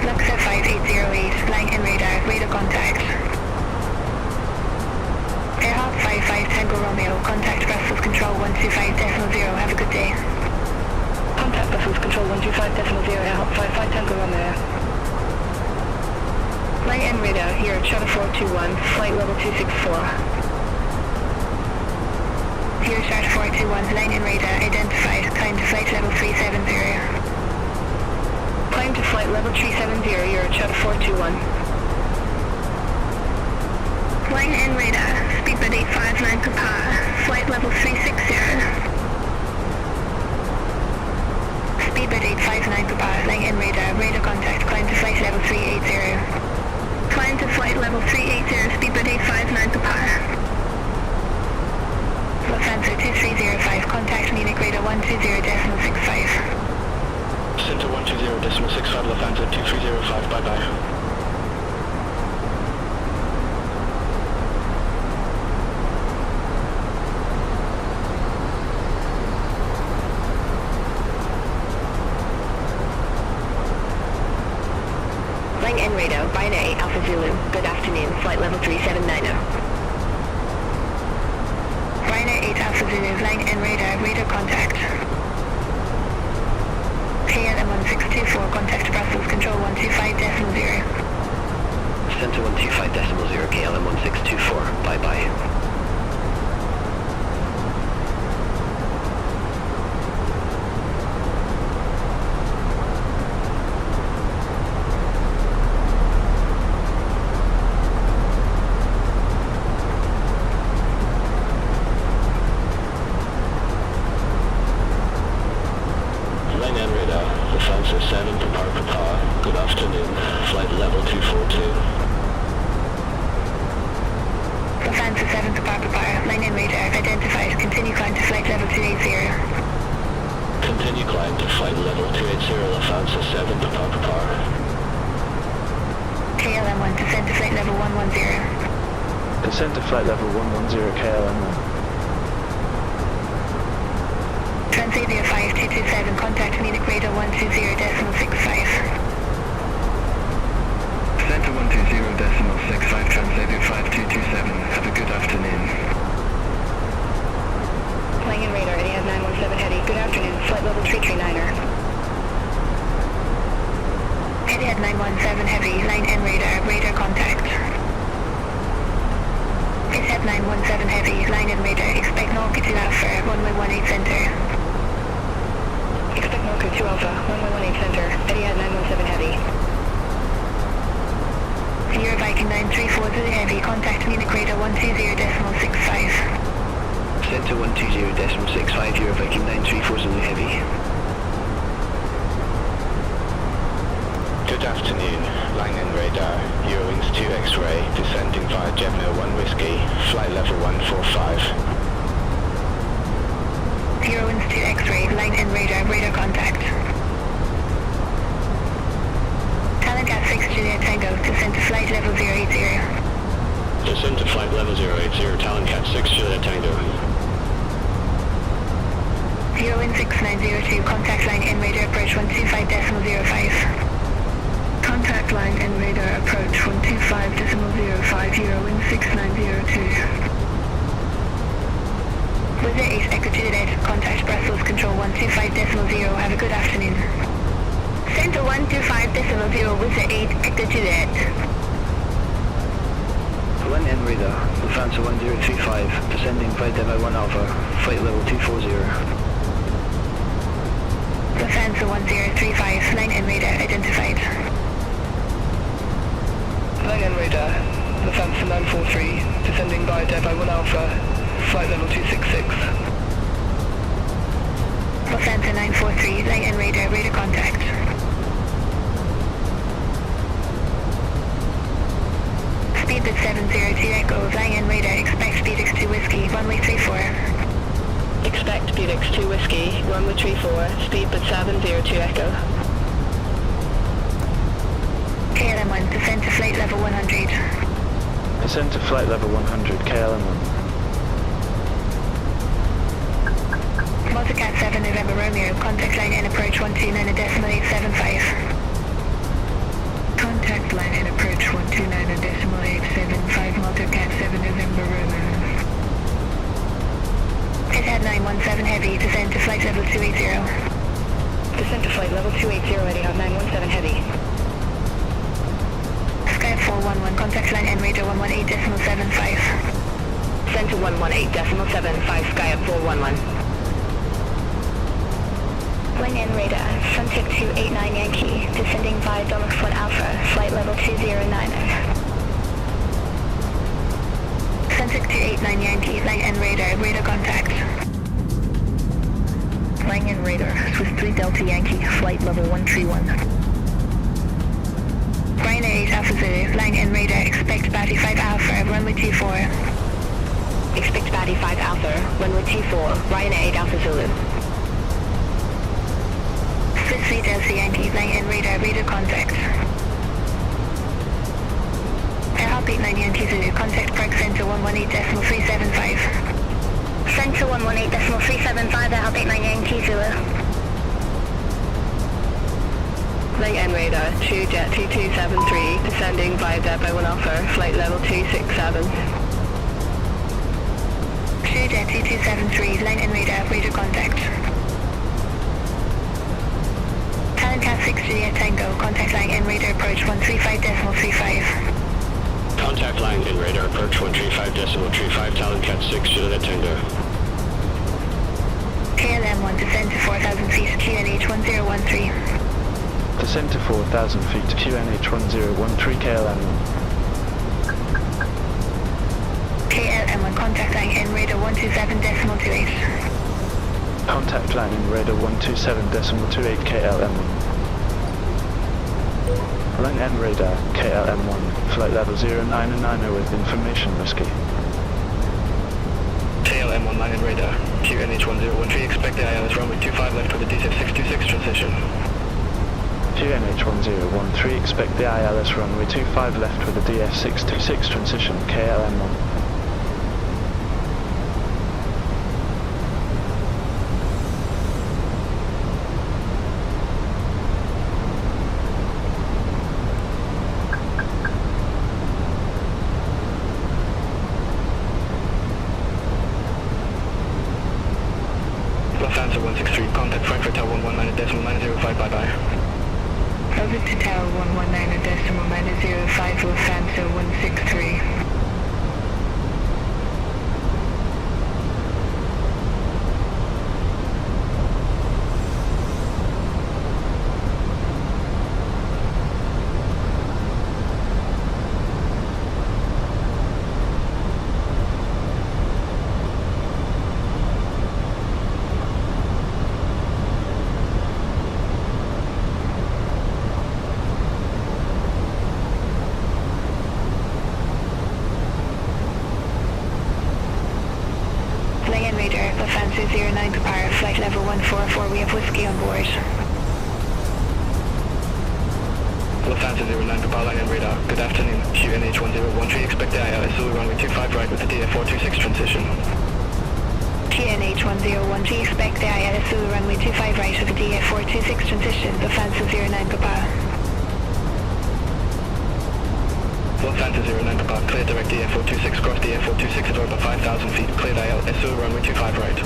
Luxor 5808, line en radar contact. Airhawk 55 Tango Romeo, contact Brussels Control 125.0, have a good day. Contact Brussels Control 125.0, Airhawk 55 Tango Romeo. Line en radar, here at Shuttle 421, flight level 264. Here Charter 421, line en radar, identified, climb to flight level 370. Climb to flight level 370, you're at Shuttle 421. Line en radar, speedbird 859 Papa, flight level 360. Speedbird 859 Papa, line en radar, radar contact, climb to flight level 380. Climb to flight level 380, speedbird 859 Papa. Lufthansa 2305, contact Munich radar 120.65. Center 120.65, Lufthansa 2305, bye-bye. Line en radar, Binary Alpha Alpha Zulu. Good afternoon. Flight level 3790. Ryanair 8 Alpha Zulu, line and radar contact. KLM 1624, contact Brussels, control 125.0. Center 125.0, KLM 1624. Bye-bye. Good afternoon, flight level 242. Lufthansa 7 to Papa, line and radar identified. Continue climb to flight level 280. Continue climb to flight level 280, Lufthansa 7 to Papa. KLM 1, descend to flight level 110. Descend to flight level 110 KLM 1. Transavia 5227, contact Munich radar 120.65. Center 120.65, Transavia 5227. Have a good afternoon. Flying in radar, Etihad 917 heavy. Good afternoon. Flight level 339er. Etihad 917 heavy, line and radar contact. Etihad 917 heavy, line and radar, expect Norca 2 Alpha, runway 18 center. Expect Norca 2 Alpha, runway 18 center. Etihad 917 heavy. Euro Viking 934 Zulu heavy, contact Munich radar 120.65. Center 120.65, Euro Viking 934 Zulu Heavy. Good afternoon, line and radar, Eurowings 2 X-ray, descending via Gemini 1 Whiskey, flight level 145. Eurowings 2 X-ray, line and radar contact. Gas 6 Juliet Tango, descend to flight level 080. Descend to flight level 080, Talon Cat 6 Juliet Tango. 016-902, contact line and radar approach 125.05. Contact line and radar approach 125.05, 016-902. Wizard 8 Echo Juliet, contact Brussels, control 125.0, have a good afternoon. Center 125.0, Wizard 8, Echo Juliet. Line and radar, Lufthansa 1035, descending flight level 1 Alpha, flight level 240. Lufthansa 1035, line and radar identified. Line and radar, Lufthansa 943, descending by Devi 1 Alpha, flight level 266. Lufthansa 943, line and radar contact. Speedbird 702 Echo, line and radar, expect Speedix 2 Whiskey, runway 34. Expect Speedix 2 Whiskey, runway 34, Speedbird 702 Echo. KLM 1, descend to flight level 100. Descend to flight level 100 KLM 1. Multicat 7 November Romeo, contact line and approach 129.875. Contact line and approach 129.875, Multicat 7 November Romeo. Etihad 917 heavy, descend to flight level 280. Descend to flight level 280, Etihad 917 heavy. Sky 411, contact line and radar 118.75. Center 118.75, Sky up 411. Line and radar, Suntic 289 Yankee, descending via Domix 1 Alpha, flight level 2090. Suntic 289 Yankee, line and radar contact. Line and radar, Swiss 3 Delta Yankee, flight level 131. Ryanair 8 Alpha Zulu, line and radar, expect Batty 5 Alpha, runway 24. Expect Batty 5 Alpha, runway 24, Ryanair 8 Alpha Zulu. Swiss 3 Delta Yankee, line and radar contact. Airhop 89 Yankee Zulu, contact Park Center 118.375. Center 118.375, Airhop 89 Yankee Zulu. Line N radar, True Jet 2273, descending via dead by 1 Alpha, flight level 267. True Jet 2273, line N radar, radar contact. Talon Cat 6 Juliet Tango, contact line N radar approach 135.35. Contact line in radar approach 135.35, Talon Cat 6 Juliet Tango. KLM1 descend to 4,000 feet, QNH 1013. Descend to 4,000 feet, QNH 1013 KLM1. KLM1 contact line N radar 127.28. Contact line in radar 127.28 KLM1. Line N radar, KLM1, flight level 0990 with information whiskey. KLM1 line in radar, QNH 1013, expect the ILS runway 25 left with a DZ626 transition. QNH 1013, expect the ILS runway 25 left with a DF626 transition, KLM1. Lufthansa 163, contact Frankfurt Tower 119.905, bye-bye. Over to Tower 119.905, Lufthansa 163. Radar, Lufthansa 09 Kapara, flight level 144, we have whiskey on board. Lufthansa 09 Kapara, line and radar, good afternoon, QNH 1013, expect the ILS runway 25 right with the DF426 transition. QNH 1013, expect the ILS runway 25 right with the DF426 transition, Lufthansa 09 Kapara. Lufthansa 09 Kapara, clear direct DF426, cross DF426 at about 5,000 feet, cleared ILS runway 25 right.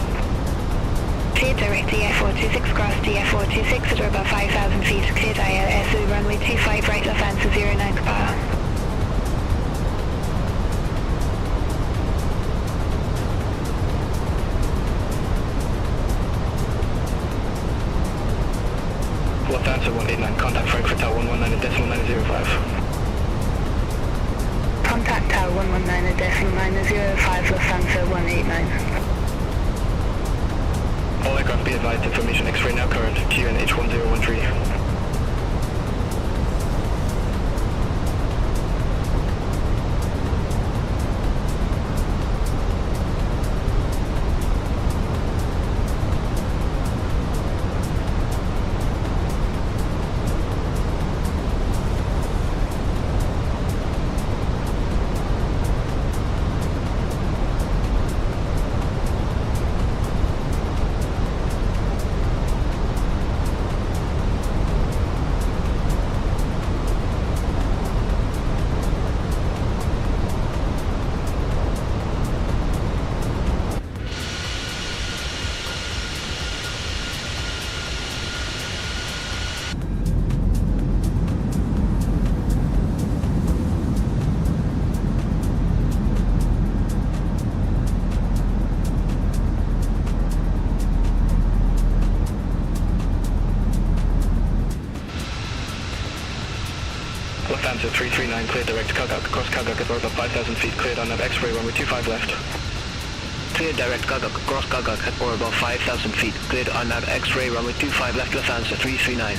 Clear direct DF426, cross DF426 at about 5,000 feet, cleared ILS runway 25 right, Lufthansa 09 Kapara. Lufthansa 189, contact Frankfurt Tower 119.905. Contact Tower 119.905, Lufthansa 189. All aircraft be advised, information X-ray now current, QNH 1013. Lufthansa 339, clear direct Kagak, cross Kagak at about 5,000 feet, cleared on X-ray runway 25 left. Clear direct Kagak, cross Kagak at or about 5,000 feet, cleared on X-ray runway 25 left, Lufthansa 339.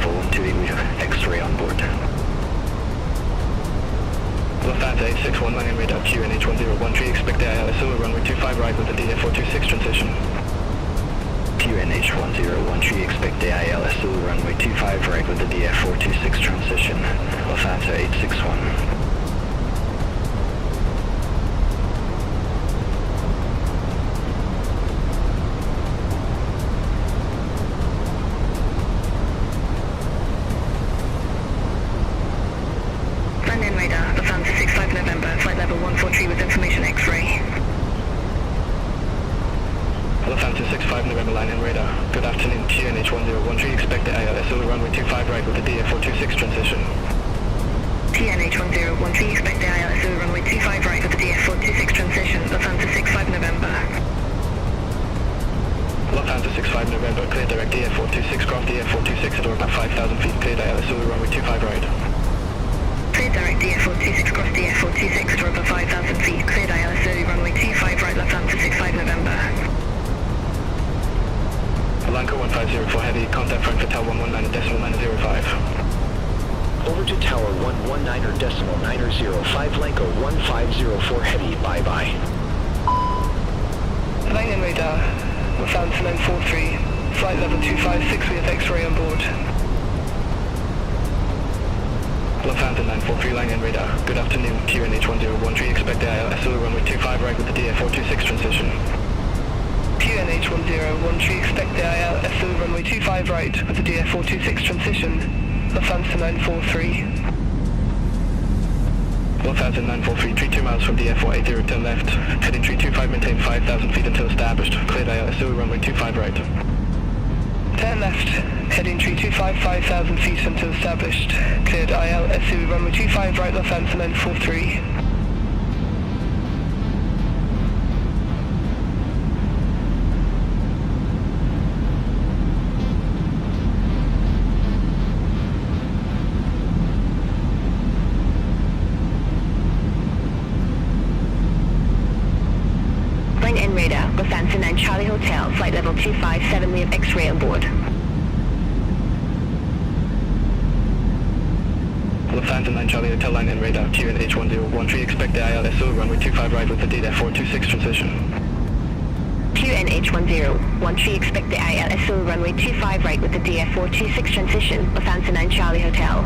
128, we have X-ray on board. Lufthansa 861 landing radar QNH 1013, expect the ILSO runway 25 right with the DF426 transition. QNH 1013, expect the ILSO runway 25 right with the DF426 transition. Lufthansa 861. Landing radar, Lufthansa 65 November, flight level 143 with information X-ray. Lufthansa 65 November landing radar. Good afternoon, QNH 1013, expect the ILSO runway 25 right with the DF426 transition. TNH 1013, expect the ILSO runway 25 right with the DF426 transition, Lufthansa 65 November. Lufthansa 65 November, clear direct DF426, cross DF426 at or about 5,000 feet, cleared ILSO runway 25 right. Cleared direct DF426 cross DF426 at or above 5,000 feet, cleared ILSO runway 25 right, Lufthansa 65 November. Alanco 1504 heavy, contact Frankfurt Tower 119.905. Over to Tower 119.905, Lanco 1504 heavy, bye-bye. Landing radar, Lufthansa 943, flight level 256, we have X-ray on board. Lufthansa 943 landing radar. Good afternoon, QNH 1013, expect the ILSO runway 25 right with the DF426 transition. QNH 1013, expect the ILSO runway 25 right with the DF426 transition. Lufthansa 943. Lufthansa 943, 32 miles from DF480, turn left. Heading 325, maintain 5,000 feet until established. Cleared ILSO runway 25 right. Turn left, heading 325, 5,000 feet until established. Cleared ILSO runway 25 right, Lufthansa 943. Line-in radar, Lufthansa 9 Charlie Hotel, flight level 257, we have X-ray on board. Lufthansa 9 Charlie Hotel line in radar, QNH 1013, expect the ILSO runway 25 right with the DF426 transition. QNH 1013, expect the ILSO runway 25 right with the DF426 transition, Lufthansa 9 Charlie Hotel.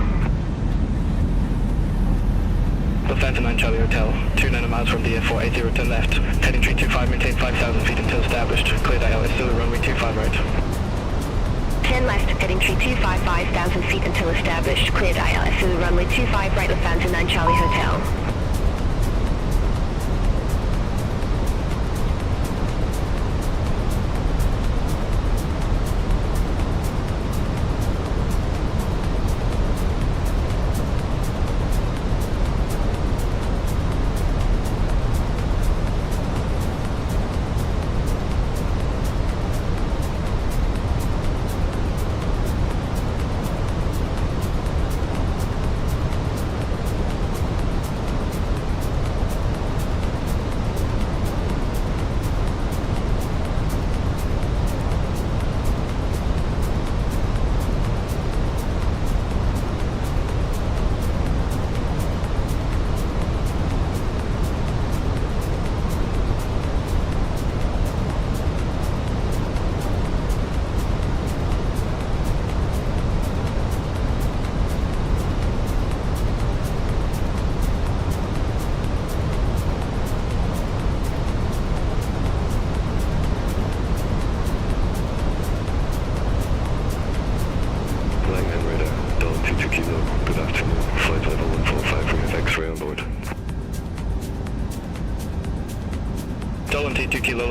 Lufthansa 9 Charlie Hotel, 290 miles from DF480, turn left. Heading 325, maintain 5,000 feet until established. Cleared ILSO runway 25 right. 10 left, heading 325, 5,000 feet until established. Cleared ILSO runway 25 right, Lufthansa 9 Charlie Hotel.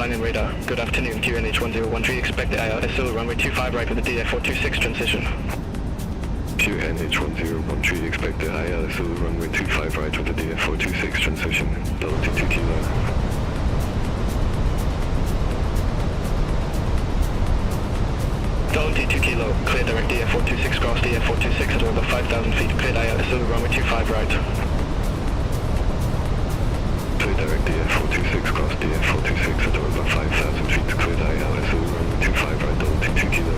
line in radar. Good afternoon, QNH 1013, expect the ILSO runway 25 right with the DF426 transition. QNH 1013, expect the ILSO runway 25 right with the DF426 transition. Altitude 2 kilo. Altitude 2 kilo, clear direct DF426 cross DF426 at over 5,000 feet, cleared ILSO runway 25 right. Clear direct DF426 cross DF426 at over 5,000 feet, cleared ILSO runway 25 right, altitude 2 kilo.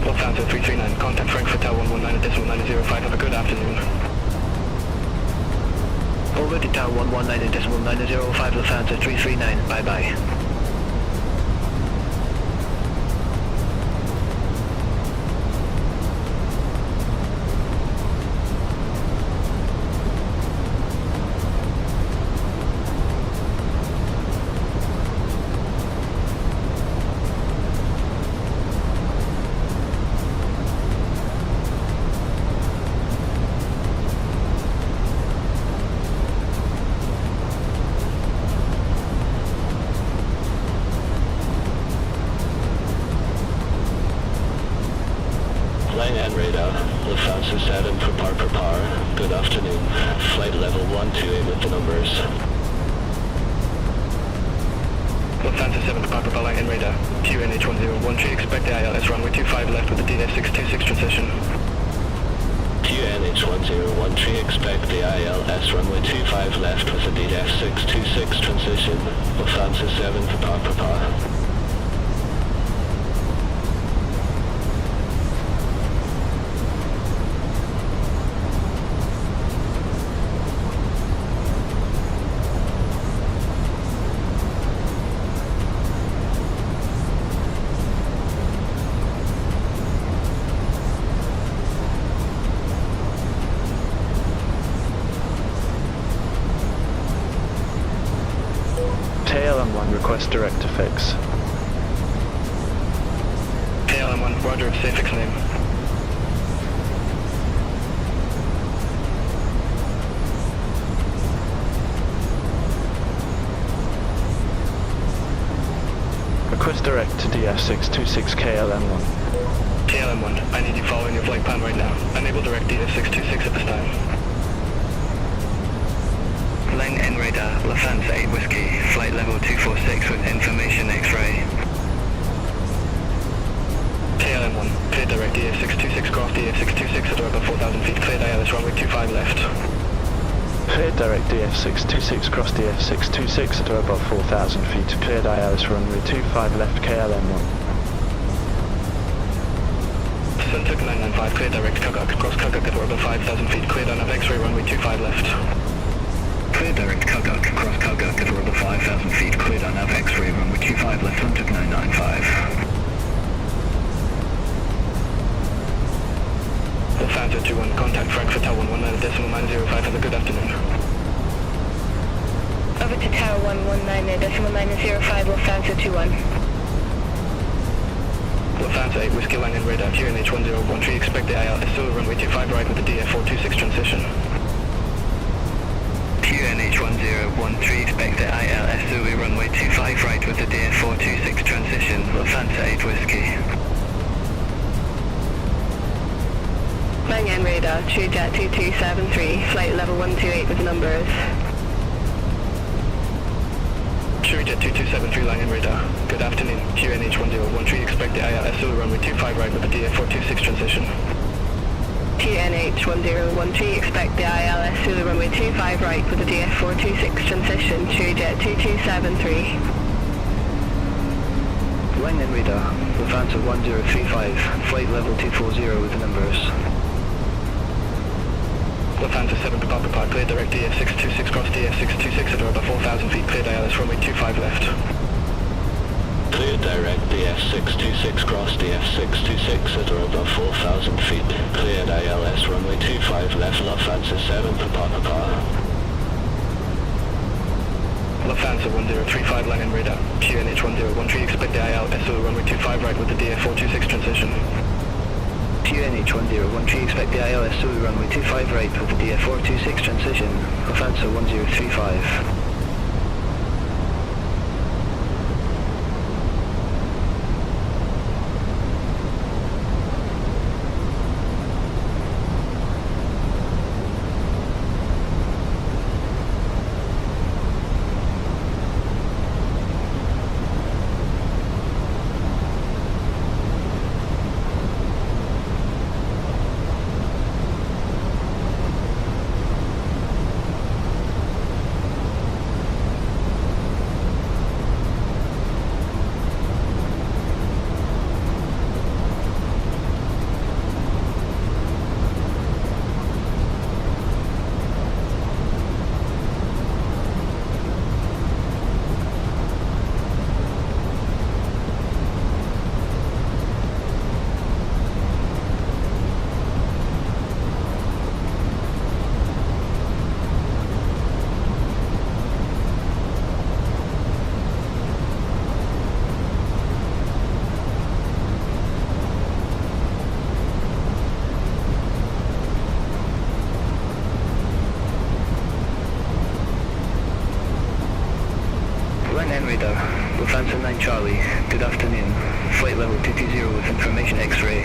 Lufthansa 339, contact Frankfurt Tower 119.905. Have a good afternoon. Over to Tower 119.905, Lufthansa 339, bye-bye. Line and radar, Lufthansa 7 for power. Good afternoon. Flight level 128 with the numbers. Lufthansa 7 for power, line and radar. QNH1013, expect the ILS runway 25 left with the DF626 transition. QNH1013, expect the ILS runway 25 left with the DF626 transition. Lufthansa 7 for power. KLM1 request direct to fix. KLM1, roger, say fix name. Request direct to DF626 KLM1. KLM1, I need you following your flight plan right now. Enable direct DF626 at this time. Line N radar, Lufthansa 8 Whiskey, flight level 246 with information X-ray. KLM1, clear direct DF626 cross DF626 at over 4,000 feet, cleared ILS runway 25 left. Cleared direct DF626 cross DF626 at above 4,000 feet, cleared ILS runway 25 left KLM1. Suntuk 995, clear direct Kugak, cross Kugak at over 5,000 feet, cleared on X-ray runway 25 left. Clear direct Kugak, cross Kugak at over 5,000 feet, cleared on nav X-ray runway 25 left, Suntuk 995. Lufthansa 21, contact Frankfurt Tower 119.905, have a good afternoon. Over to Tower 119.905, Lufthansa 21. Lufthansa 8 Whiskey line and radar, QNH1013, expect the ILS Zulu runway 25 right with the DF426 transition. QNH1013, expect the ILS Zulu runway 25 right with the DF426 transition, Lufthansa 8 Whiskey. Line N radar, TrueJet 2273, flight level 128 with numbers. TrueJet 2273 line and radar. Good afternoon. QNH1013, expect the ILS Zulu runway 25 right with the DF426 transition. QNH1013, expect the ILS Zulu runway 25 right with the DF426 transition, TrueJet 2273. Line N radar, Lufthansa 1035, flight level 240 with the numbers. Lufthansa 7 to Papa, clear direct DF626 cross DF626 at over 4,000 feet, cleared ILS runway 25 left. Clear direct DF626 cross DF626 at over 4,000 feet, cleared ILS runway 25 left, Lufthansa 7 to Papa. Lufthansa 1035 line and radar, QNH1013, expect the ILS runway 25 right with the DF426 transition. QNH1013, expect the ILS Zulu runway 25 right with the DF426 transition, Lufthansa 1035. 9 Charlie, good afternoon. Flight level 220 with information X-ray.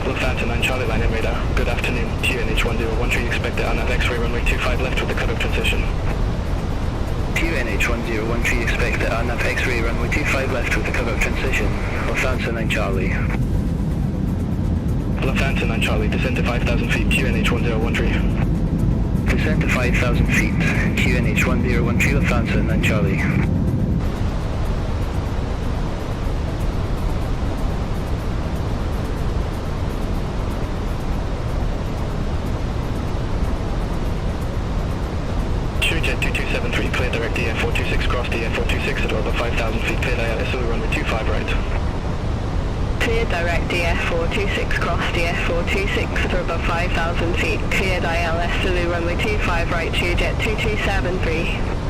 Lufthansa 9 Charlie line in radar. Good afternoon. QNH 1013 expected on X-ray runway 25 left with the cutoff transition. QNH 1013 expected on X-ray runway 25 left with the cutoff transition. Lufthansa 9 Charlie. Lufthansa 9 Charlie, descend to 5,000 feet, QNH 1013. Descend to 5,000 feet, QNH 1013 Lufthansa 9 Charlie. Jet 2273, clear direct DF426, cross DF426 at over 5,000 feet, cleared ILS Zulu runway 25 right. Clear direct DF426, cross DF426 at above 5,000 feet, cleared ILS Zulu runway 25 right, Jet 2273.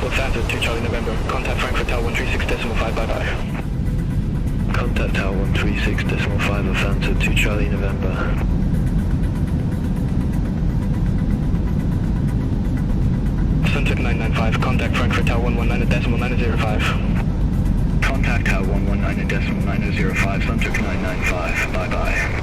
Lufthansa 2 Charlie November, contact Frankfurt Tower 136.5, bye-bye. Contact Tower 136.5 Lufthansa 2 Charlie November. Suntook 995, contact Frankfurt Tower 119.905. Contact Tower 119.905, Suntook 995, bye-bye.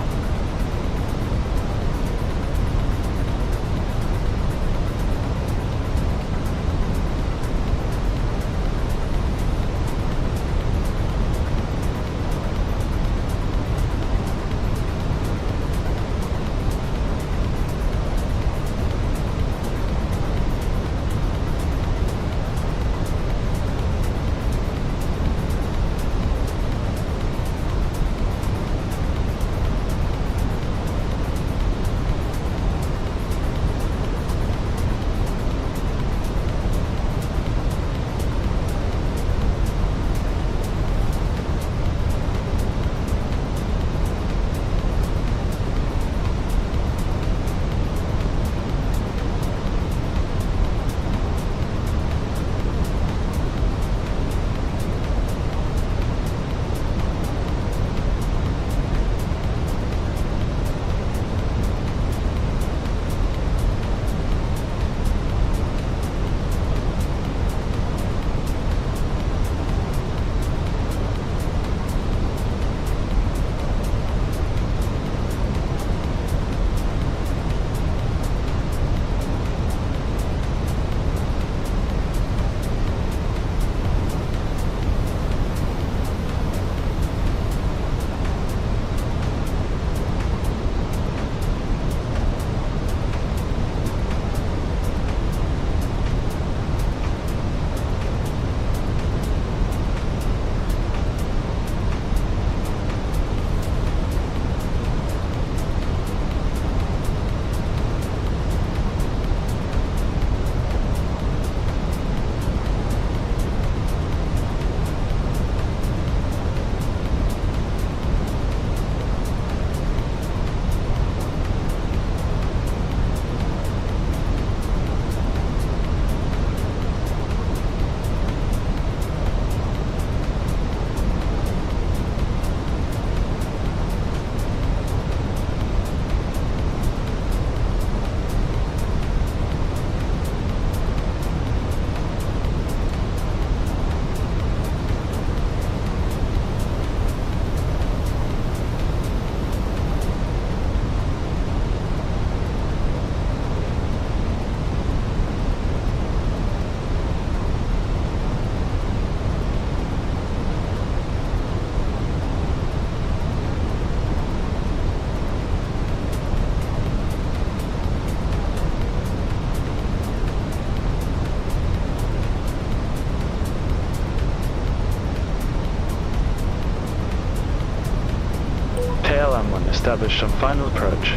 established on final approach.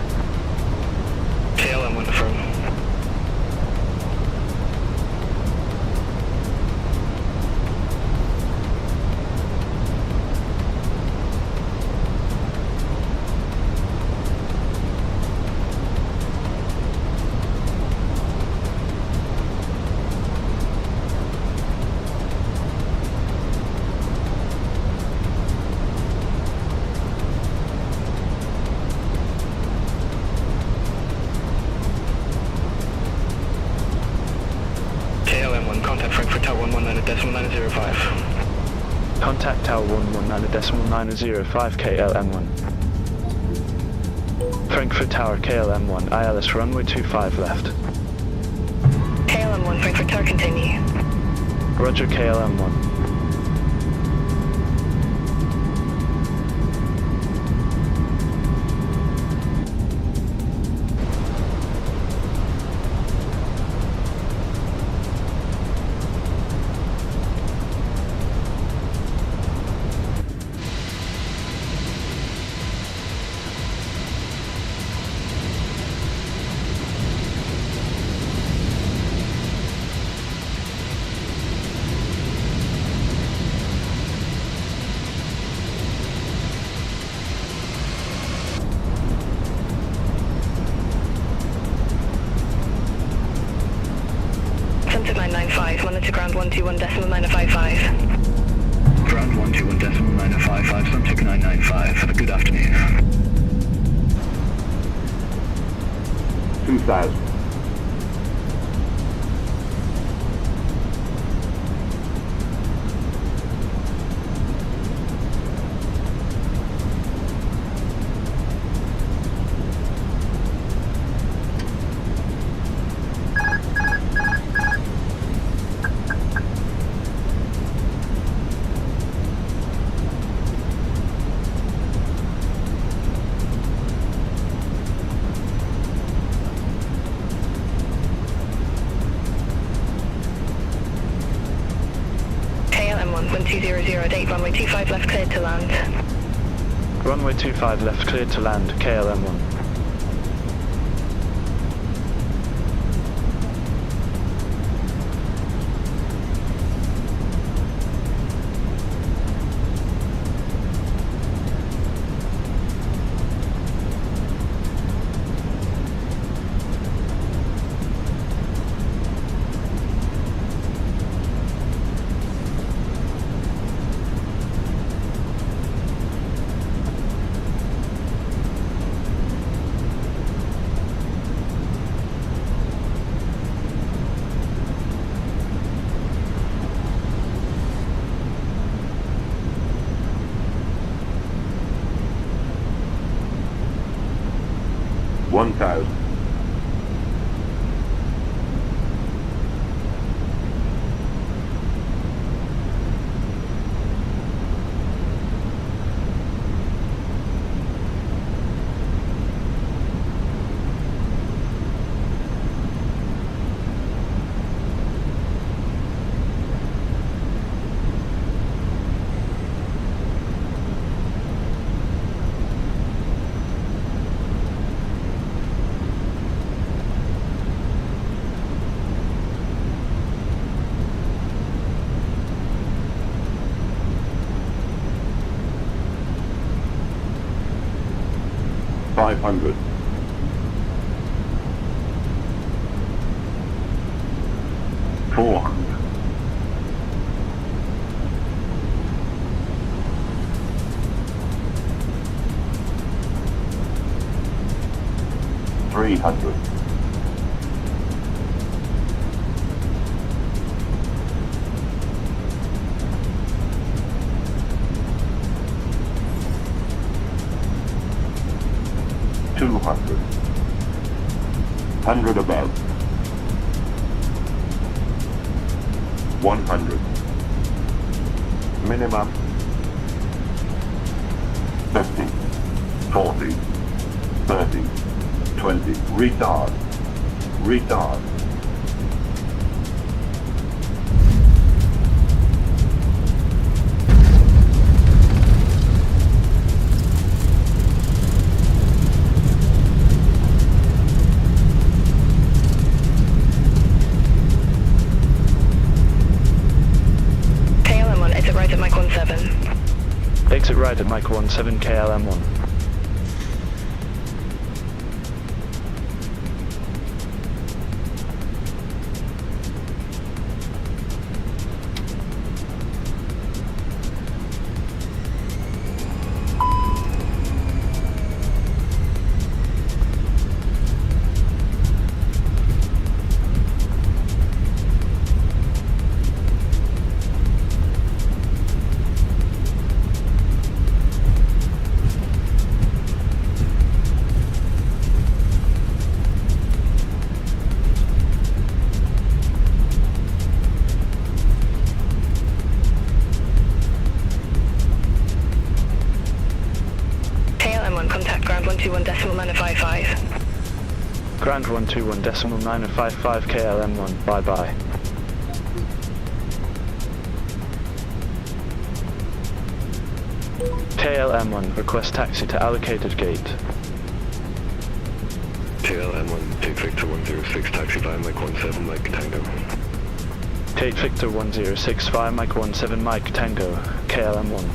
KLM1 affirm. Contact Frankfurt Tower 119.905. Contact Tower 119.905 KLM1. Frankfurt Tower KLM1, ILS runway 25 left. KLM1, Frankfurt Tower, continue. Roger KLM1. Sunset 995, monitor ground 121.955. Ground 121.955, Suntic 995. Have a good afternoon. 2000. KLM1, 1200 runway 25 left cleared to land. Runway 25 left cleared to land, KLM1. $500. $400. $300. $200. 100 above. 100. Minimum. 50. 40. 30. 20. Retard. Retard. exit right at Mike 17 KLM1. Contact ground 121.955. Ground 121.955 KLM1, bye-bye. KLM1, request taxi to allocated gate. KLM1, take Victor 106, taxi via Mike 17 Mike Tango. Take Victor 106 via Mike 17 Mike Tango, KLM1.